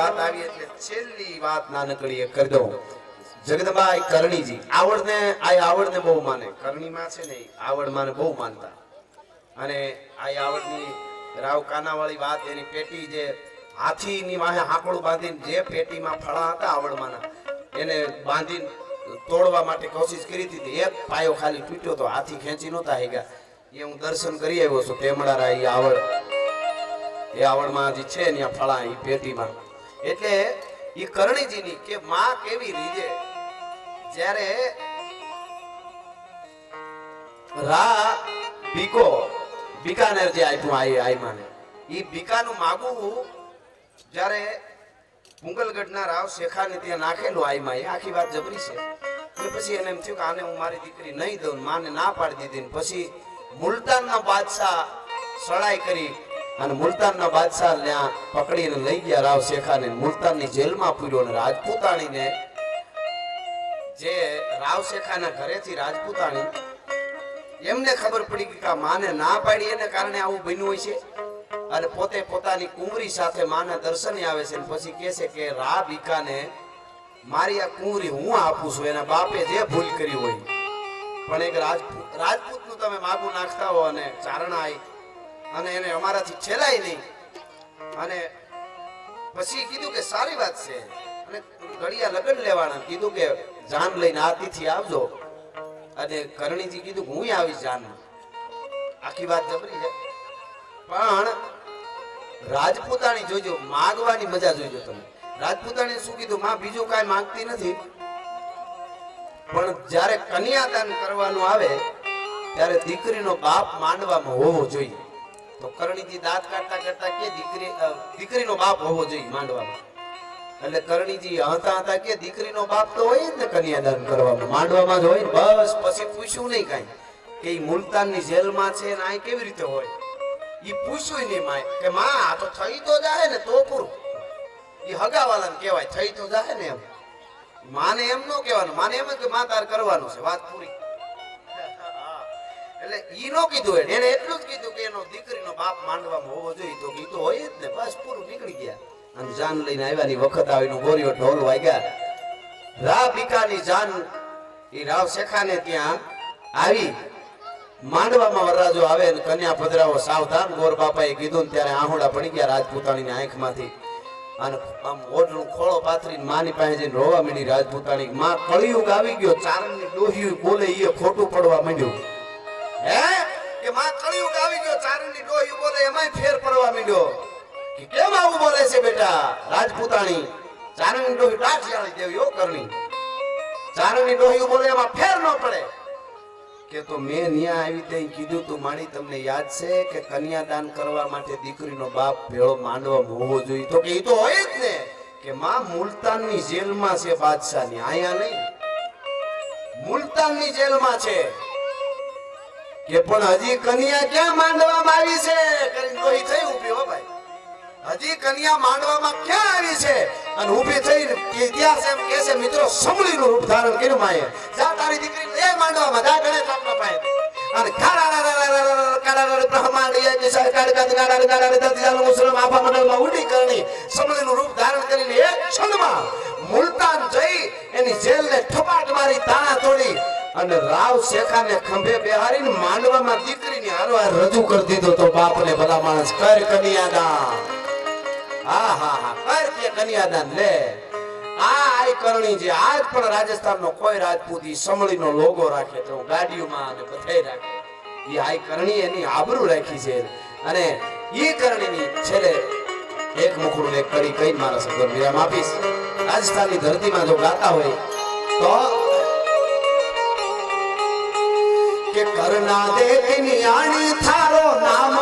વાત આવી એટલે છેલ્લી વાત નાનકડી એક કરી દઉં. જગદંબા કરણીજી આવડને બહુ માને. કરણીમાં છે ને આવડમાં બહુ માનતા. અને આવડની રાવ કાનાવાળી વાત, એની પેટી જે હાથીની વાહે હાંકડું બાંધીને જે પેટીમાં ફળા હતા આવડમાંના એને બાંધીને તોડવા માટે કોશિશ કરી હતી. એક પાયો ખાલી તૂટ્યો તો હાથી ખેંચી નહોતા હેગા. એ હું દર્શન કરી આવ્યો છું. તેમડારા એ આવડમાં જે છે ને ફળા એ પેટીમાં. એટલે એ કરણીજીની કે માં કેવી રીજે જ્યારે બીકાનેર જે આપ્યું આઈમાને ઈ બીકાનું માગું જ્યારે મુગલગઢના રાવ શેખાને ત્યાં નાખેલું આઈમાં, એ આખી વાત જબરી છે. અને પછી એને એમ થયું કે આને હું મારી દીકરી નહીં દઉં. માને ના પાડી દીધી. પછી મુલતાનના બાદશાહ સળાઈ કરી અને મુલતાનના બાદશાહ ત્યાં પકડીને લઈ ગયા રાવ શેખાને. મુલતાનની જેલમાં પૂર્યો. અને રાજપૂતાણીને જે રાવ શેખાના ઘરેથી રાજપૂતાણી એમને ખબર પડી કે માને ના પાડી એને કારણે આવું બન્યું હોય છે. અને પોતે પોતાની કુંવરી સાથે માના દર્શને આવે છે. પછી કહે છે કે રા બીકાને મારી આ કુંવરી હું આપું છું, એના બાપે જે ભૂલ કરી હોય. પણ એક રાજપૂતનું તમે માગું નાખતા હો અને ચારણાય અને એને અમારાથી છેલાય નહીં. અને પછી કીધું કે સારી વાત છે. અને ઘડિયા લગ્ન લેવાના. કીધું કે જાન લઈને આતીથી આવજો. અને કરણીજી કીધું કે હું આવીશ જાનમાં. આખી વાત જબરી છે. પણ રાજપૂતાણી જોજો, માગવાની મજા જોજો તમે. રાજપૂતાણી શું કીધું, માં બીજું કાંઈ માંગતી નથી, પણ જ્યારે કન્યાદાન કરવાનું આવે ત્યારે દીકરીનો બાપ માંડવામાં હોવો જોઈએ. તો કરણીજી દાંત કાઢતા કાઢતા કે દીકરીનો બાપ હોવો જોઈએ માંડવામાં. એટલે કરણીજી હતા કે દીકરીનો બાપ તો હોય જ ને કન્યાદાન કરવામાં, માંડવામાં જ હોય ને. બસ પછી પૂછ્યું નહીં કાંઈ કે ઈ મુલતાનની જેલમાં છે ને આ કેવી રીતે હોય. ઈ પૂછ્યું નહીં માય કે માં આ તો થઈ તો જાય ને તો પૂરું. ઈ હગાવાલાને કહેવાય થઈ તો જાય ને એમ. માને એમ ન કહેવાનું. માને એમ કે માં તાર કરવાનું છે, વાત પૂરી. એટલે ઈ નો કીધું એને એટલું જ કીધું કે એનો દીકરીનો બાપ માંડવામાં હોવો જોઈએ. તો ઈ તો હોય જ ને. બસ પૂરું, નીકળી ગયા. અને જાન લઈને આવ્યાની વખત આવીને ગોરીઓ ઢોલ વાગ્યા. રા બીકાની જાન ઈ રાવ શેખાને ત્યાં આવી. માંડવામાં વરરાજો આવે ને કન્યા પધરાવો સાવધાન. ગોર બાપાએ કીધું ને ત્યારે આહોડા પડી ગયા રાજપૂતાણીની આંખમાંથી. અને આમ ઓઢણું ખોળો પાથરીને માની પાસે જઈને રોવા માંડી રાજપૂતાણી. માં કળિયુગ આવી ગયો. ચારણની ડોહી બોલે એ ખોટું પડવા માંડ્યું. હે કે માં કળિયુગ આવી ગયો, ચારણની ડોહી બોલે એમાંય ફેર પડવા માંડ્યો. કે કેમ આવું બોલે છે બેટા રાજપૂતાણી? ચારણની ડોહી ડાઢિયાળી દેવી હો કરણી. ચારણની ડોહી બોલે એમાં ફેર ન પડે. કે તો મેં ન્યા આવી તે કીધું તું માણી તમને યાદ છે કે કન્યાદાન કરવા માટે દીકરીનો બાપ ભેળો માંડવામાં હોવો જોઈએ. તો કે ઈ તો હોય જ ને. કે માં મુલતાનની જેલમાં છે બાદશાહની, આયા નહીં. મુલતાનની જેલમાં છે. કે પણ હજી કન્યા ક્યાં માંડવામાં આવી છે કરીને ડોહી થઈ ઊભી હો ભાઈ. હજી કન્યા માંડવામાં ક્યાં આવી છે અને ઊભી થઈને ઇતિહાસ એમ કહે છે મિત્રો સમળીનું રૂપ ધારણ કર્યું માએ. જા તારી દીકરી લે માંડવામાં, જા ગણેશ આપના પાસે. અને કાળા બ્રહ્માંડીય કે સરકાર ગાડા દતિયાનો મુસ્લિમ આફા મંડળમાં ઉડી કરણી સમળીનું રૂપ ધારણ કરીને એક ક્ષણમાં મુલતાન જઈ એની જેલને ઠપાટ મારી, તાણા તોડી અને રાવ શેખાને ખંભે બેહારીને માંડવામાં દીકરીની હારવાર રજૂ કરી દીધો. તો બાપને ભલા માણસ કર કન્યાદાન. હા હા હા કર કે કન્યાદાન લે. આ કરણી જે આજ પણ રાજસ્થાનનો કોઈ રાજપૂત ઈ સમળીનો લોગો રાખે તો ગાડીઓમાં અને બધાય રાખે. ઈ આ કરણી એની આબરૂ રાખી છે. અને ઈ કરણીની છેલ્લે એક મુખડું એક કરી કઈ મારા શબ્દો વિરામ આપીશ. રાજસ્થાનની ધરતીમાં જો ગાતા હોય તો કે કરના દેખની આણી થારો નામ